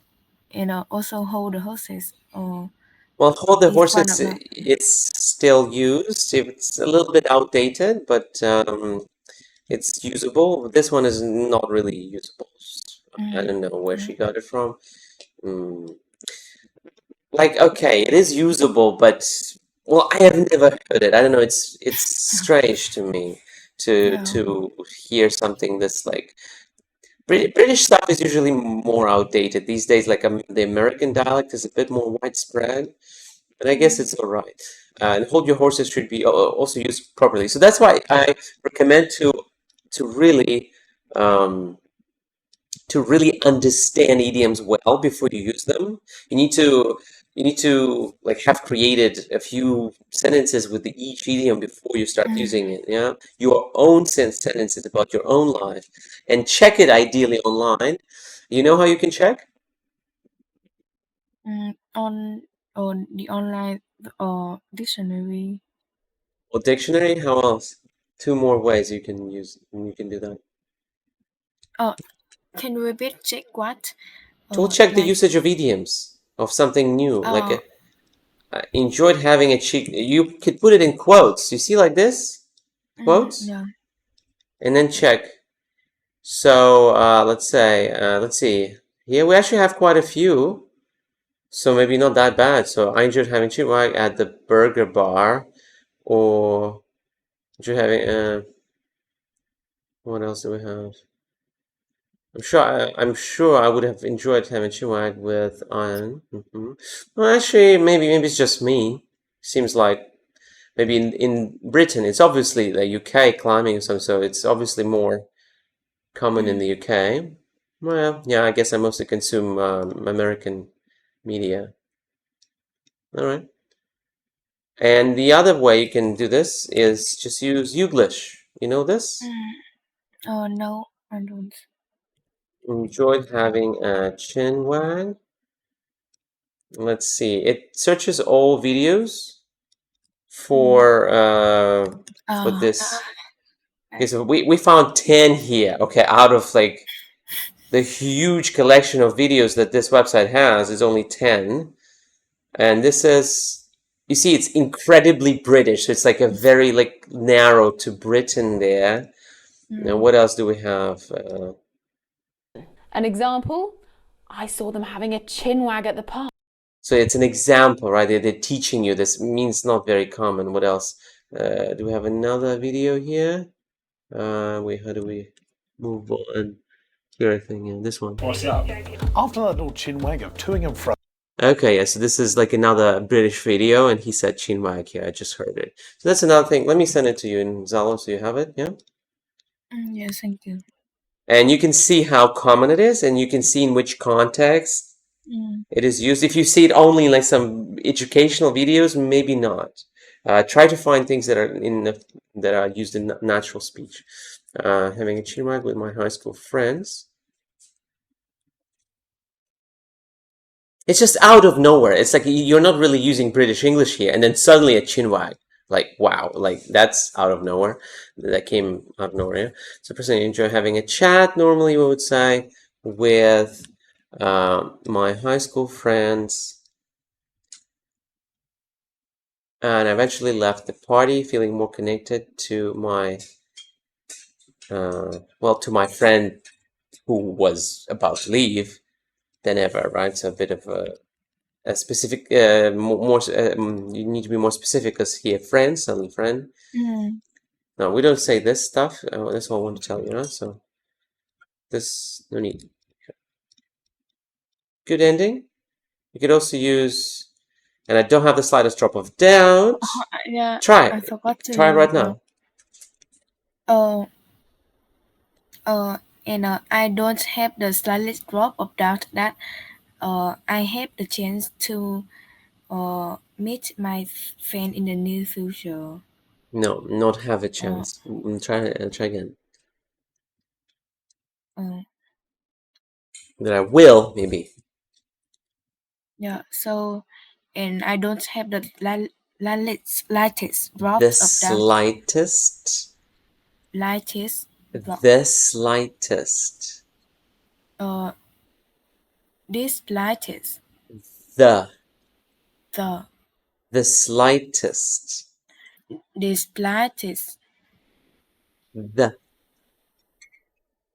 Speaker 2: and also hold the horses.
Speaker 1: Well, hold the
Speaker 2: It's one
Speaker 1: horses,
Speaker 2: of my.
Speaker 1: it's still used. It's a little bit outdated, but it's usable. This one is not really usable. I don't know where she got it from. Mm. Like, okay, it is usable, but well, I have never heard it. I don't know. It's strange to me to hear something that's like British stuff is usually more outdated these days. Like the American dialect is a bit more widespread. And I guess it's all right. And hold your horses should be also used properly. So that's why I recommend to really um, to really understand idioms well before you use them. You need to like have created a few sentences with each idiom before you start using it. Yeah, your own sentences about your own life, and check it ideally online. You know how you can check?
Speaker 2: On the online dictionary.
Speaker 1: Well, dictionary. How else? Two more ways you can use. You can do that.
Speaker 2: Can you repeat? Check what?
Speaker 1: To check the
Speaker 2: Like
Speaker 1: usage of idioms of something new. Like I enjoyed having a cheek. You could put it in quotes. You see, like this quotes,
Speaker 2: yeah.
Speaker 1: and then check. So let's say, let's see. Here we actually have quite a few. So maybe not that bad. So I enjoyed having cheek wag at the burger bar, or enjoyed having. What else do we have? I'm sure I would have enjoyed having Chiwag with Iron. Well, actually, maybe it's just me. Seems like maybe in Britain, it's obviously the UK climbing or something, so it's obviously more common in the UK. Well, yeah, I guess I mostly consume American media. All right. And the other way you can do this is just use Youglish. You know this?
Speaker 2: No, I don't.
Speaker 1: Enjoyed having a chin wag. Let's see. It searches all videos for this. Okay, so we found 10 here. Okay, out of like the huge collection of videos that this website has is only 10. And this is, you see, it's incredibly British. So it's like a very like narrow to Britain there. Now, what else do we have?
Speaker 3: An example, I saw them having a chin wag at the park.
Speaker 1: So it's an example, right? They're teaching you. This means not very common. What else? Do we have another video here? Wait, how do we move on? Here, I think, yeah, this one.
Speaker 4: What's up? After that little chin wag of toing and fro.
Speaker 1: Okay, yeah, so this is like another British video, and he said chinwag here. I just heard it. So that's another thing. Let me send it to you in Zalo so you have it, yeah?
Speaker 2: Yes, thank you.
Speaker 1: And you can see how common it is, and you can see in which context it is used. If you see it only in like some educational videos, maybe not. Try to find things that are used in natural speech. Having a chinwag with my high school friends. It's just out of nowhere. It's like you're not really using British English here, and then suddenly a chinwag. Like, wow, like that's out of nowhere. That came out of nowhere. Yeah? So, personally, enjoy having a chat, normally we would say, with my high school friends. And I eventually left the party feeling more connected to my, to my friend who was about to leave than ever, right? So a bit of a specific, you need to be more specific because here, friend, suddenly friend. No, we don't say this stuff. That's all I want to tell you, right? So this, no need. Good ending. You could also use, and I don't have the slightest drop of doubt.
Speaker 2: Yeah,
Speaker 1: Try
Speaker 2: I
Speaker 1: it.
Speaker 2: forgot to.
Speaker 1: Try it right now.
Speaker 2: And I don't have the slightest drop of doubt that I have the chance to meet my friend in the near future.
Speaker 1: No, not have a chance. Try again. That I will, maybe.
Speaker 2: Yeah, so, and I don't have the slightest drop
Speaker 1: The
Speaker 2: of doubt.
Speaker 1: slightest.
Speaker 2: Lightest drop.
Speaker 1: The slightest.
Speaker 2: This slightest.
Speaker 1: The
Speaker 2: The
Speaker 1: slightest.
Speaker 2: this slightest.
Speaker 1: The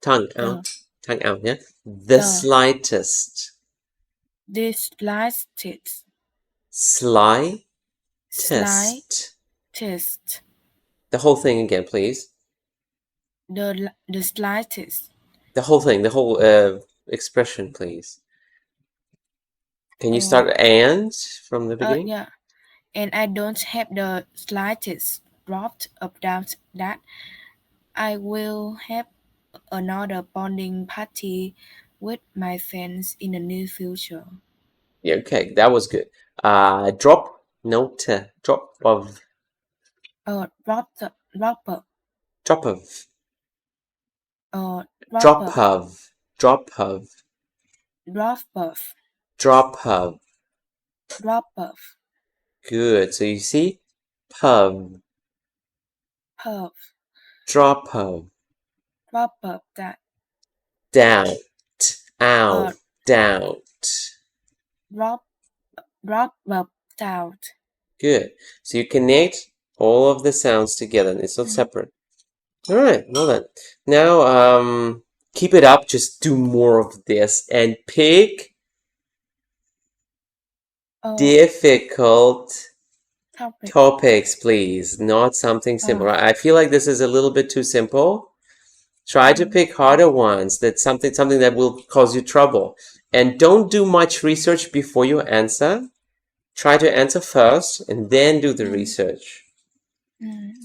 Speaker 1: tongue out. Tongue out, yeah? The slightest.
Speaker 2: This slightest.
Speaker 1: Sly.
Speaker 2: Test.
Speaker 1: The whole thing again, please.
Speaker 2: The slightest.
Speaker 1: The whole thing, the whole expression, please. Can you start and from the beginning?
Speaker 2: Yeah. And I don't have the slightest drop of doubt that I will have another bonding party with my friends in the near future.
Speaker 1: Yeah, okay, that was good. Drop, no T, drop of.
Speaker 2: Drop of.
Speaker 1: Drop of.
Speaker 2: Drop of.
Speaker 1: Drop of.
Speaker 2: Drop of.
Speaker 1: Drop of.
Speaker 2: Drop of.
Speaker 1: Good. So you see, pub.
Speaker 2: Puff.
Speaker 1: Drop of.
Speaker 2: Drop of that.
Speaker 1: Doubt. Out. Doubt.
Speaker 2: Drop of doubt.
Speaker 1: Good. So you connect all of the sounds together. It's not separate. All right. Well then. Now, keep it up. Just do more of this and pick difficult topics, please. Not something simple. I feel like this is a little bit too simple. Try to pick harder ones. That's something that will cause you trouble. And don't do much research before you answer. Try to answer first and then do the research.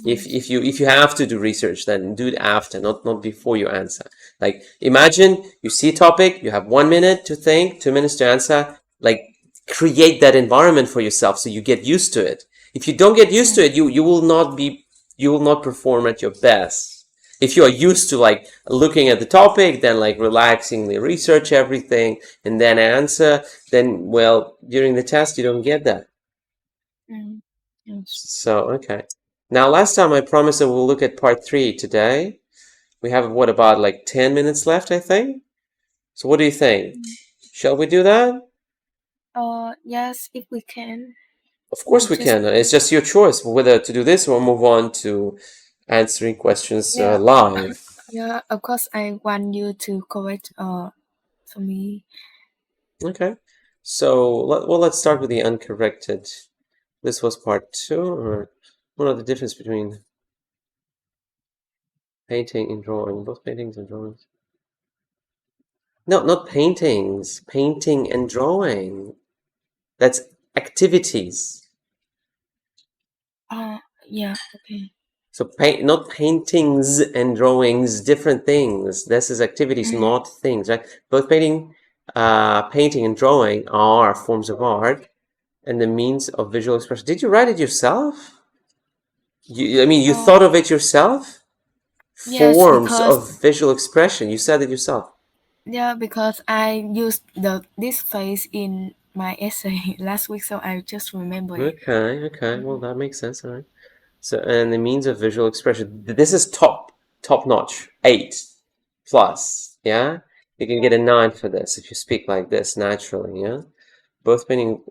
Speaker 1: If you have to do research, then do it after, not before you answer. Like, imagine you see a topic, you have 1 minute to think, 2 minutes to answer. Like, create that environment for yourself so you get used to it. If you don't get used to it, you will not perform at your best. If you are used to like looking at the topic, then like relaxingly research everything and then answer, then well, during the test you don't get that. So okay. Now last time I promised that we'll look at part 3 today. We have what, about like 10 minutes left, I think. So what do you think? Shall we do that?
Speaker 2: Yes, if we can.
Speaker 1: Of course we can. It's just your choice whether to do this or move on to answering questions live.
Speaker 2: Yeah, of course I want you to correct for me.
Speaker 1: Okay. So let's start with the uncorrected. This was part 2. Or What are the difference between painting and drawing? Both paintings and drawings. No, not paintings. Painting and drawing. That's activities.
Speaker 2: Yeah, okay.
Speaker 1: So not paintings and drawings, different things. This is activities, not things, right? Both painting and drawing are forms of art and the means of visual expression. Did you write it yourself? You thought of it yourself?
Speaker 2: Yes,
Speaker 1: Forms
Speaker 2: because
Speaker 1: of visual expression. You said it yourself.
Speaker 2: because I used this phrase in my essay last week, so I just remember it.
Speaker 1: Okay. Well, that makes sense. All right. So, and the means of visual expression. This is top notch. 8+. Yeah. You can get a 9 for this if you speak like this naturally. Yeah. Both painting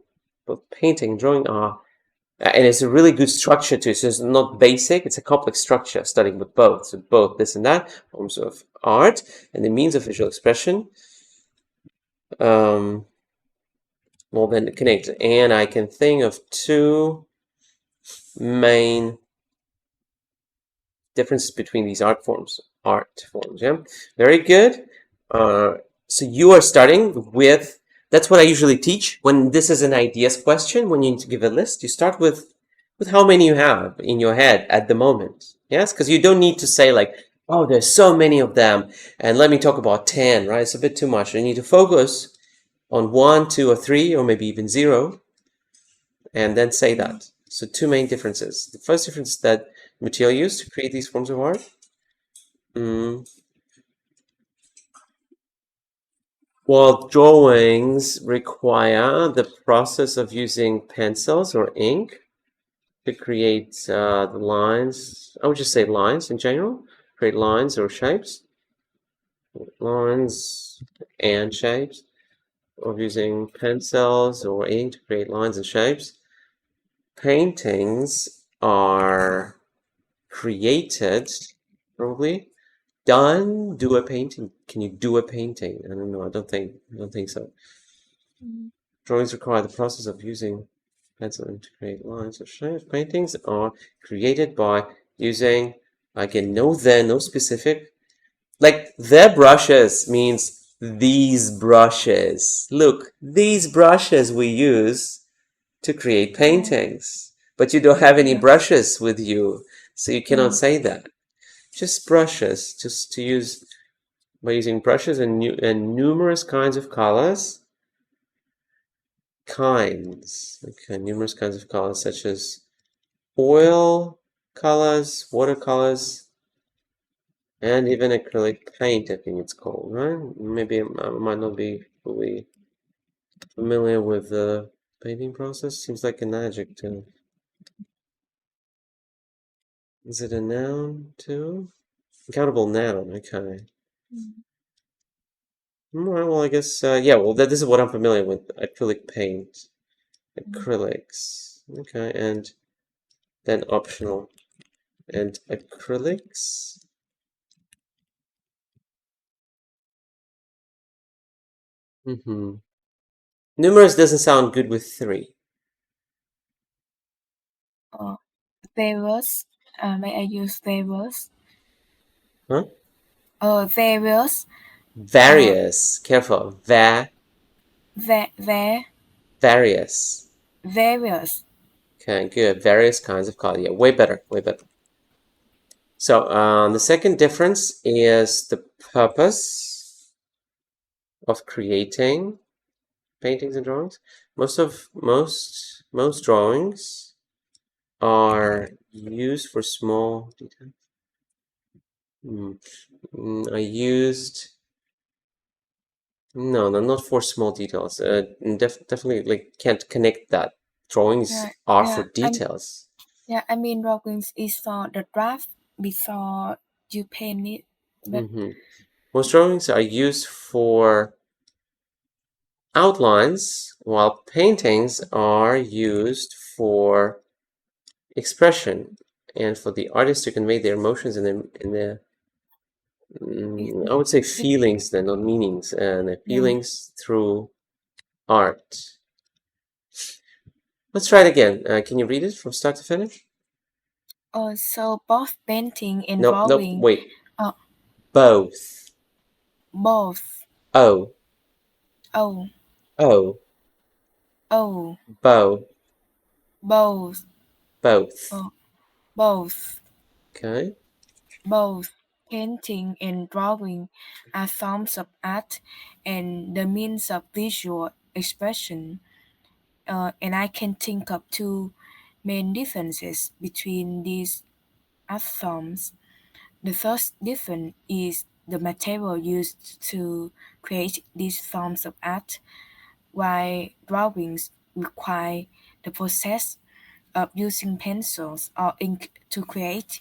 Speaker 1: and drawing are, and it's a really good structure too. So it's not basic. It's a complex structure studying with both. So both this and that forms of art and the means of visual expression. Well, then connect. And I can think of 2 main differences between these art forms. Yeah, very good. So you are starting with, that's what I usually teach when this is an ideas question. When you need to give a list, you start with how many you have in your head at the moment. Yes, because you don't need to say like, oh, there's so many of them, and let me talk about 10. Right? It's a bit too much. You need to focus on 1, 2, or 3, or maybe even 0, and then say that. So 2 main differences. The first difference is that material used to create these forms of art. Well, drawings require the process of using pencils or ink to create the lines. I would just say lines in general. Create lines or shapes. Lines and shapes. Of using pencils or ink to create lines and shapes. Paintings are created, probably. Do a painting. Can you do a painting? I don't know. I don't think so. Drawings require the process of using pencil to create lines or shapes. Paintings are created by using, again, no specific. Like the brushes means these brushes. Look, these brushes we use to create paintings. But you don't have any brushes with you, so you cannot say that. Just brushes, just to use by using brushes and numerous kinds of colors. Numerous kinds of colors such as oil colors, watercolors, and even acrylic paint, I think it's called, right? Maybe I might not be fully familiar with the painting process. Seems like an adjective. Is it a noun too? Countable noun, okay. Right, well, I guess, yeah, well, this is what I'm familiar with. Acrylic paint. Acrylics. Okay, and then optional. And acrylics. Numerous doesn't sound good with 3.
Speaker 2: Various. May I use various?
Speaker 1: Huh?
Speaker 2: Various.
Speaker 1: Various. Careful. Various.
Speaker 2: Various.
Speaker 1: Okay, good. Various kinds of color. Yeah, way better. So the second difference is the purpose of creating paintings and drawings. Most drawings are used for small details. No, not for small details. Definitely like can't connect that. Drawings are for details.
Speaker 2: I mean drawings is for the draft before you paint it. But
Speaker 1: Most drawings are used for outlines, while paintings are used for expression and for the artist to convey their emotions and their I would say feelings, then not meanings, and their feelings through art. Let's try it again. Can you read it from start to finish?
Speaker 2: So both painting and
Speaker 1: Nope,
Speaker 2: drawing.
Speaker 1: wait.
Speaker 2: Both.
Speaker 1: Both.
Speaker 2: Oh.
Speaker 1: Oh.
Speaker 2: Oh.
Speaker 1: Bow.
Speaker 2: Both.
Speaker 1: Both.
Speaker 2: Both.
Speaker 1: Okay.
Speaker 2: Both painting and drawing are forms of art and the means of visual expression. And I can think of two main differences between these art forms. The first difference is the material used to create these forms of art, while drawings require the process of using pencils or ink to create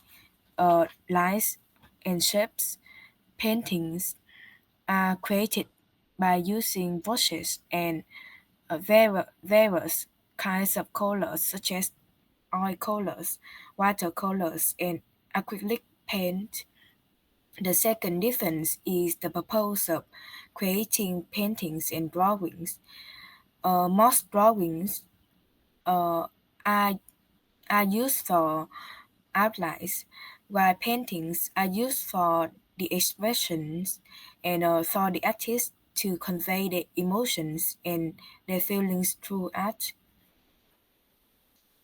Speaker 2: lines and shapes. Paintings are created by using brushes and various kinds of colors such as oil colors, watercolors, and acrylic paint. The second difference is the purpose of creating paintings and drawings. Most drawings uh, are, are used for outlines, while paintings are used for the expressions and for the artist to convey their emotions and their feelings through art.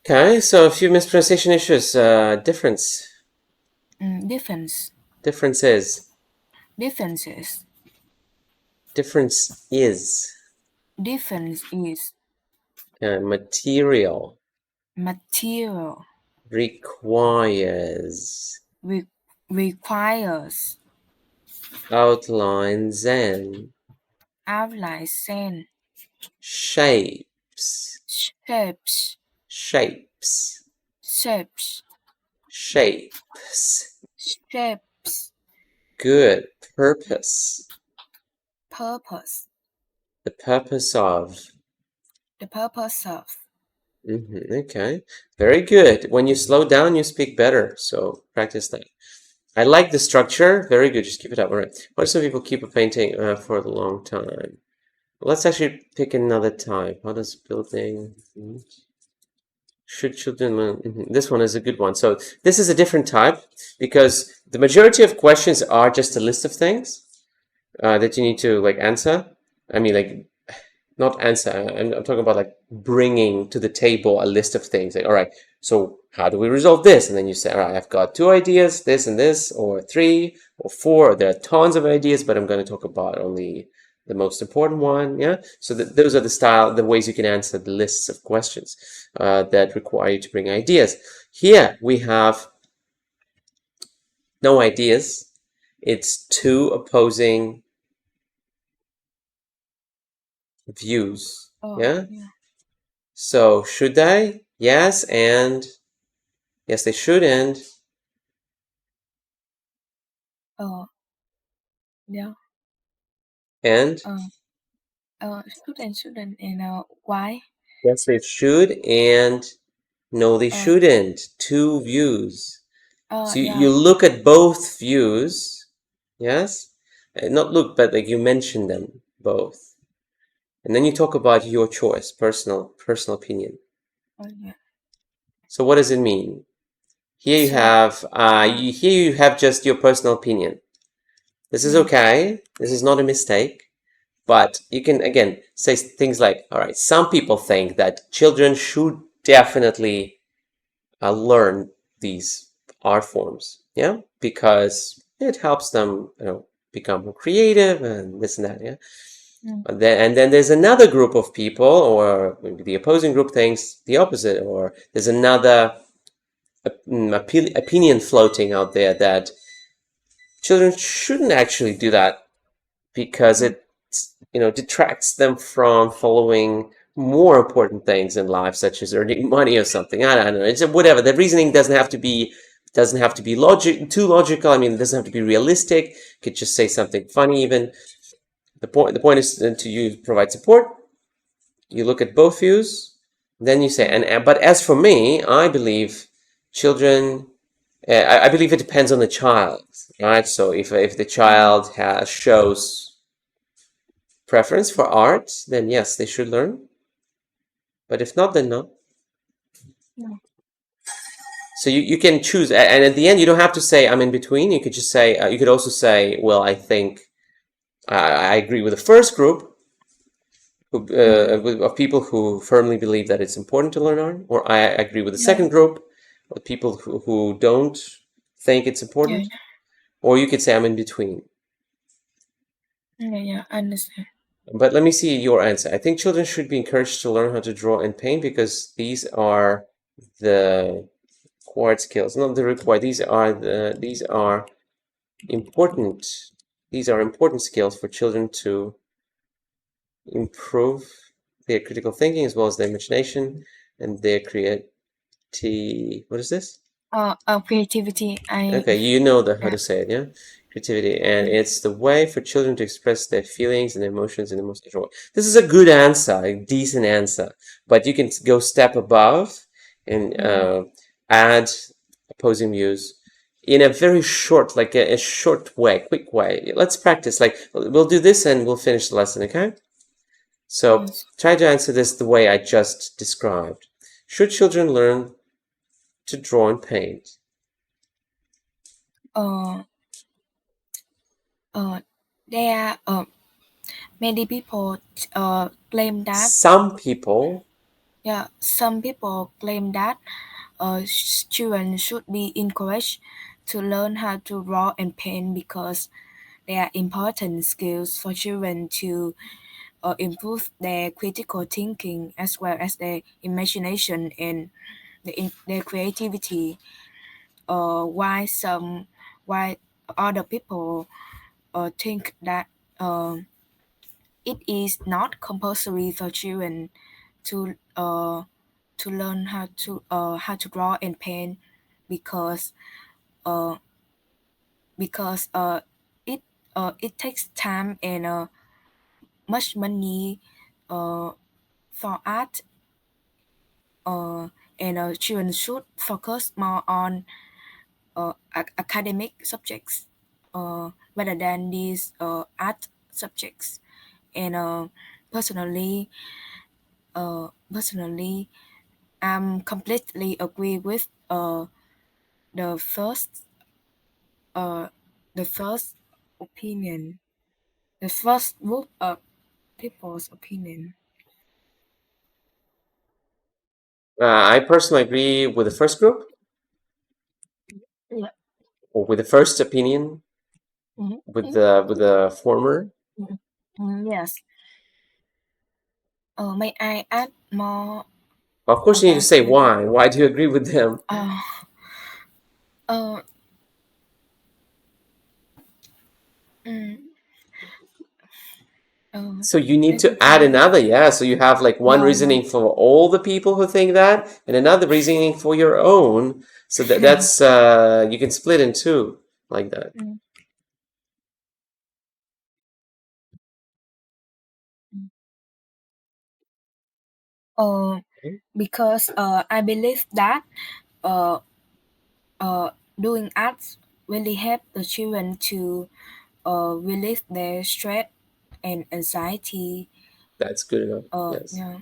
Speaker 1: Okay, so a few mispronunciation issues. Difference.
Speaker 2: Difference.
Speaker 1: Differences.
Speaker 2: Differences.
Speaker 1: Difference is.
Speaker 2: Difference is
Speaker 1: Material.
Speaker 2: material.
Speaker 1: Requires.
Speaker 2: Requires
Speaker 1: Outlines and
Speaker 2: outlines and
Speaker 1: shapes.
Speaker 2: shapes.
Speaker 1: Shapes.
Speaker 2: Shapes.
Speaker 1: Shapes.
Speaker 2: Shapes.
Speaker 1: Good. Purpose.
Speaker 2: Purpose.
Speaker 1: The purpose of.
Speaker 2: The purpose of.
Speaker 1: Okay, very good. When you slow down, you speak better. So practice that. I like the structure. Very good. Just keep it up. All right. Why do some people keep a painting for a long time? Let's actually pick another type. How does building? Should children learn? This one is a good one. So this is a different type because the majority of questions are just a list of things that you need to like answer. I mean, like not answer. I'm talking about like bringing to the table a list of things. Like, all right, so how do we resolve this? And then you say, all right, I've got 2 ideas, this and this, or 3 or 4. There are tons of ideas, but I'm going to talk about only the most important one. Yeah. So those are the ways you can answer the lists of questions that require you to bring ideas. Here we have no ideas. It's 2 opposing views. Yeah. So should they? Yes, and yes, they should, and
Speaker 2: Yeah.
Speaker 1: and
Speaker 2: Shouldn't and why?
Speaker 1: yes, they should, and no, they shouldn't. 2 views. So you look at both views, yes, not look, but like you mention them both, and then you talk about your choice, personal opinion.
Speaker 2: Yeah.
Speaker 1: So what does it mean? Here you have just your personal opinion. This is okay. This is not a mistake. But you can, again, say things like, all right, some people think that children should definitely learn these art forms, yeah, because it helps them, become more creative and this and that, yeah. And then there's another group of people, or maybe the opposing group thinks the opposite, or there's another opinion floating out there that children shouldn't actually do that because it detracts them from following more important things in life, such as earning money or something. I don't know. It's whatever. The reasoning doesn't have to be too logical. I mean, it doesn't have to be realistic. You could just say something funny. Even the point is to provide support. You look at both views, then you say, but as for me, I believe children. I believe it depends on the child, right? So if the child shows preference for art, then yes, they should learn. But if not, then no. So you can choose, and at the end you don't have to say I'm in between. You could just say, you could also say, well, I think I agree with the first group of people who firmly believe that it's important to learn art, or I agree with the second group of people who don't think it's important, or you could say I'm in between.
Speaker 2: Yeah, I understand.
Speaker 1: But let me see your answer. I think children should be encouraged to learn how to draw and paint because these are the required skills, not the required. These are important. These are important skills for children to improve their critical thinking as well as their imagination and their what is this?
Speaker 2: Creativity.
Speaker 1: Okay, you know how to say it, yeah? Creativity, and it's the way for children to express their feelings and emotions in the most natural way. This is a good answer, a decent answer, but you can go step above and add opposing views in a very short, like a short way, quick way. Let's practice. Like we'll do this and we'll finish the lesson, okay? So try to answer this the way I just described. Should children learn to draw and paint?
Speaker 2: There are many people claim that
Speaker 1: Some people
Speaker 2: claim that children should be encouraged to learn how to draw and paint because they are important skills for children to improve their critical thinking as well as their imagination and their creativity. Why other people think that it is not compulsory for children to learn how to draw and paint because it takes time and much money for art and children should focus more on academic subjects rather than these art subjects. And personally, I'm completely agree with the first opinion, the first group of people's opinion.
Speaker 1: I personally agree with the first group,
Speaker 2: Yeah.
Speaker 1: or with the first opinion, with the former.
Speaker 2: Yes. May I add more?
Speaker 1: Of course, you need to say
Speaker 2: answer?
Speaker 1: why. Why do you agree with them?
Speaker 2: Uh, uh,
Speaker 1: So you need
Speaker 2: let
Speaker 1: to
Speaker 2: me
Speaker 1: add
Speaker 2: think.
Speaker 1: another, yeah. So you have like one
Speaker 2: No.
Speaker 1: reasoning for all the people who think that, and another reasoning for your own. So that's you can split in two like that.
Speaker 2: Because I believe that uh, doing arts really help the children to relieve their stress and anxiety.
Speaker 1: That's good enough. Yes.
Speaker 2: Yeah,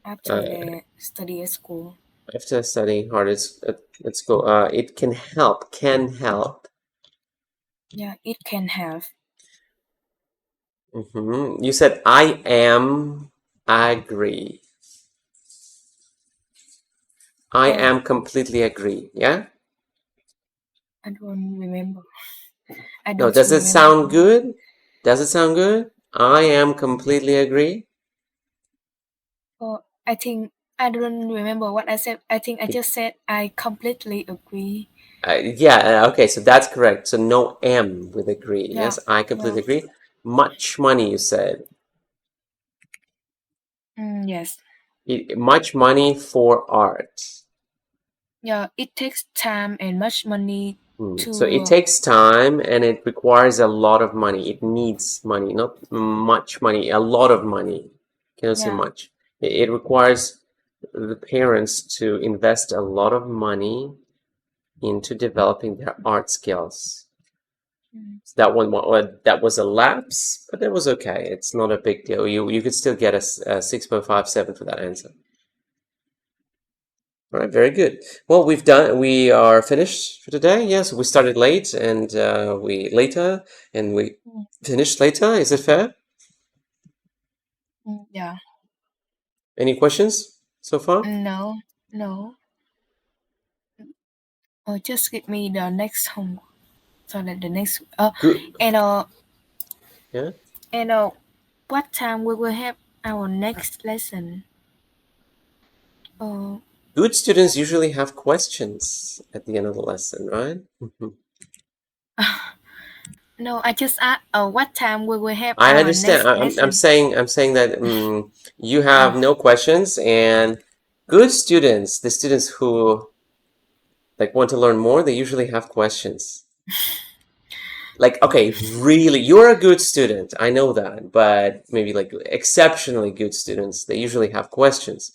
Speaker 2: after their study at school.
Speaker 1: After studying hard, let's go. It can help. Can help.
Speaker 2: Yeah, it can help.
Speaker 1: You said I am. Agree. I am completely agree. Yeah.
Speaker 2: I don't remember.
Speaker 1: No. Does it sound good? Does it sound good? I am completely agree.
Speaker 2: I think I don't remember what I said. I think I just said I completely agree.
Speaker 1: Yeah. Okay. So that's correct. So no M with agree.
Speaker 2: Yeah,
Speaker 1: Yes. I completely agree. Much money. You said.
Speaker 2: Yes.
Speaker 1: Much money for art.
Speaker 2: Yeah, it takes time and much money to.
Speaker 1: So it takes time and it requires a lot of money. It needs money, not much money, a lot of money. Cannot say much. It requires the parents to invest a lot of money into developing their art skills. So that was a lapse, but it was okay. It's not a big deal. You could still get a 6.57 for that answer. All right, very good. Well, we are finished for today. Yes, we started late and we finished later. Is it fair?
Speaker 2: Yeah.
Speaker 1: Any questions so far?
Speaker 2: No. Just give me the next homework so that the next
Speaker 1: Good.
Speaker 2: and
Speaker 1: Yeah.
Speaker 2: and what time we will have our next lesson?
Speaker 1: Good students usually have questions at the end of the lesson, right?
Speaker 2: No, I just asked what time we will have
Speaker 1: I
Speaker 2: our
Speaker 1: understand.
Speaker 2: next
Speaker 1: I'm
Speaker 2: lesson.
Speaker 1: saying that you have no questions, and good students, the students who like want to learn more, they usually have questions. Like, okay, really, you're a good student. I know that, but maybe like exceptionally good students, they usually have questions.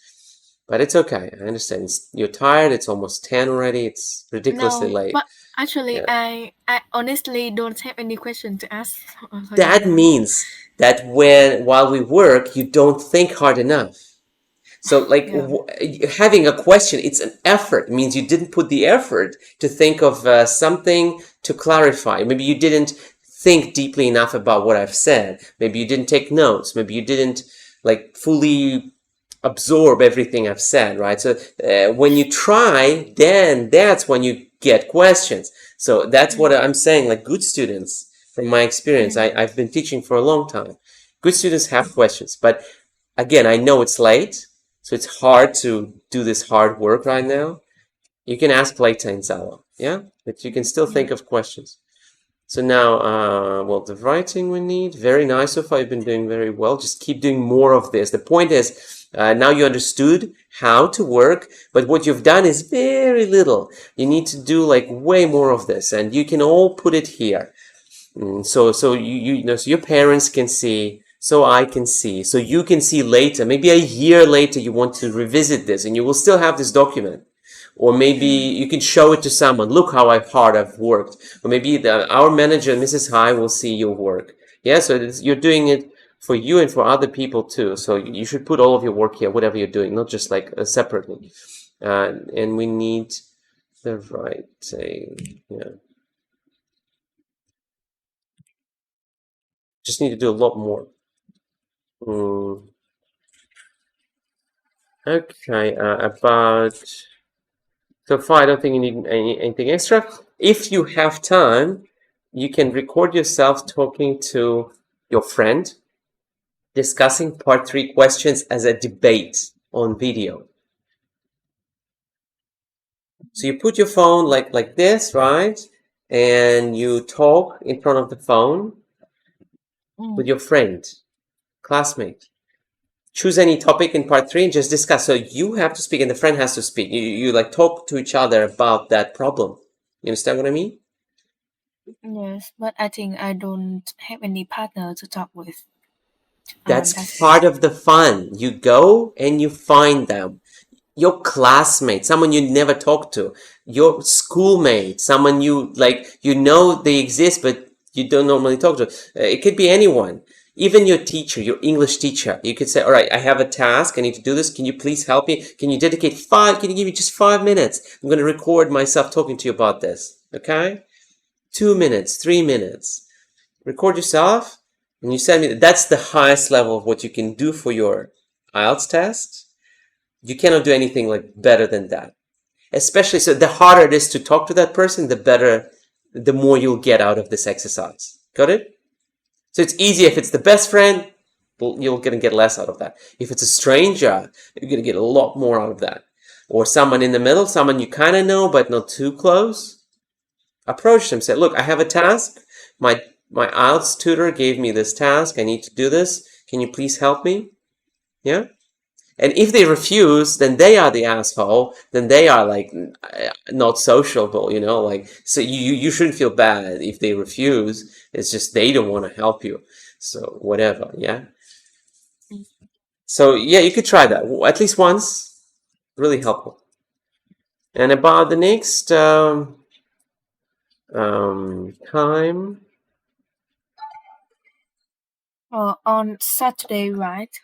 Speaker 1: But it's okay. I understand. You're tired. It's almost 10 already. It's ridiculously
Speaker 2: No,
Speaker 1: late.
Speaker 2: but actually,
Speaker 1: Yeah.
Speaker 2: I honestly don't have any question to ask. So
Speaker 1: That means that while we work, you don't think hard enough. So like having a question, it's an effort. It means you didn't put the effort to think of something to clarify. Maybe you didn't think deeply enough about what I've said. Maybe you didn't take notes. Maybe you didn't like fully absorb everything I've said, right? So when you try, then that's when you get questions. So that's what I'm saying. Like good students, from my experience, I've been teaching for a long time. Good students have questions, but again, I know it's late, so it's hard to do this hard work right now. You can ask later in Zalo, yeah? But you can still think of questions. So now, well, the writing we need, very nice so far. You've been doing very well. Just keep doing more of this. The point is, now you understood how to work, but what you've done is very little. You need to do like way more of this, and you can all put it here. So so your parents can see, so I can see, so you can see later. Maybe a year later, you want to revisit this, and you will still have this document. Or maybe you can show it to someone. Look how hard I've worked. Or maybe our manager, Mrs. High, will see your work. Yeah, so you're doing it for you and for other people too. So you should put all of your work here, whatever you're doing, not just like separately. And we need the writing. Yeah, just need to do a lot more. Okay, about so far, I don't think you need anything extra. If you have time, you can record yourself talking to your friend, discussing part 3 questions as a debate on video. So you put your phone like this, right? And you talk in front of the phone with your friend, classmate. Choose any topic in part 3 and just discuss. So you have to speak and the friend has to speak. You like talk to each other about that problem. You understand what I mean?
Speaker 2: Yes, but I think I don't have any partner to talk with.
Speaker 1: That's part of the fun. You go and you find them. Your classmate, someone you never talked to, your schoolmate, someone you like, you know they exist, but you don't normally talk to. It could be anyone, even your teacher, your English teacher. You could say, all right, I have a task. I need to do this. Can you please help me? Can you can you give me just 5 minutes? I'm going to record myself talking to you about this. Okay. 2 minutes, 3 minutes. Record yourself and you send me. That's the highest level of what you can do for your IELTS test. You cannot do anything like better than that. Especially, so the harder it is to talk to that person, the more you'll get out of this exercise. Got it? So it's easy if it's the best friend, you're gonna get less out of that. If it's a stranger, you're gonna get a lot more out of that. Or someone in the middle, someone you kind of know but not too close. Approach them, say, look, I have a task. My IELTS tutor gave me this task. I need to do this. Can you please help me? Yeah? And if they refuse, then they are the asshole. Then they are like not sociable, you know. Like, so you shouldn't feel bad if they refuse. It's just they don't want to help you. So whatever, yeah. So yeah, you could try that at least once. Really helpful. And about the next time.
Speaker 2: On Saturday, right?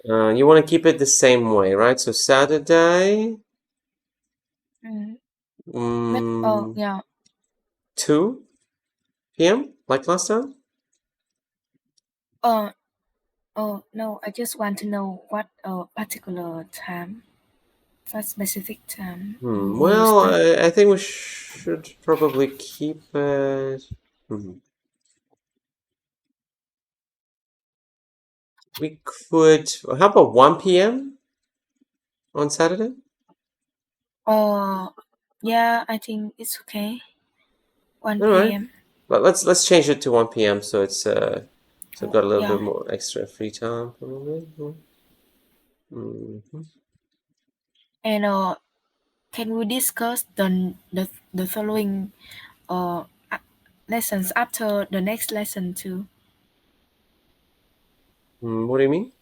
Speaker 1: You want to keep it the same way, right? So Saturday.
Speaker 2: But yeah.
Speaker 1: 2 p.m. like last time?
Speaker 2: No, I just want to know what particular time, what specific time will you
Speaker 1: Well,
Speaker 2: start.
Speaker 1: I think we should probably keep it. We could. How about 1 p.m. on Saturday?
Speaker 2: Yeah, I think it's okay. 1
Speaker 1: All right.
Speaker 2: p.m.
Speaker 1: But let's change it to 1 p.m. so it's so I've got a little
Speaker 2: Yeah.
Speaker 1: bit more extra free time probably.
Speaker 2: And can we discuss the following lessons after the next lesson too?
Speaker 1: What do you mean?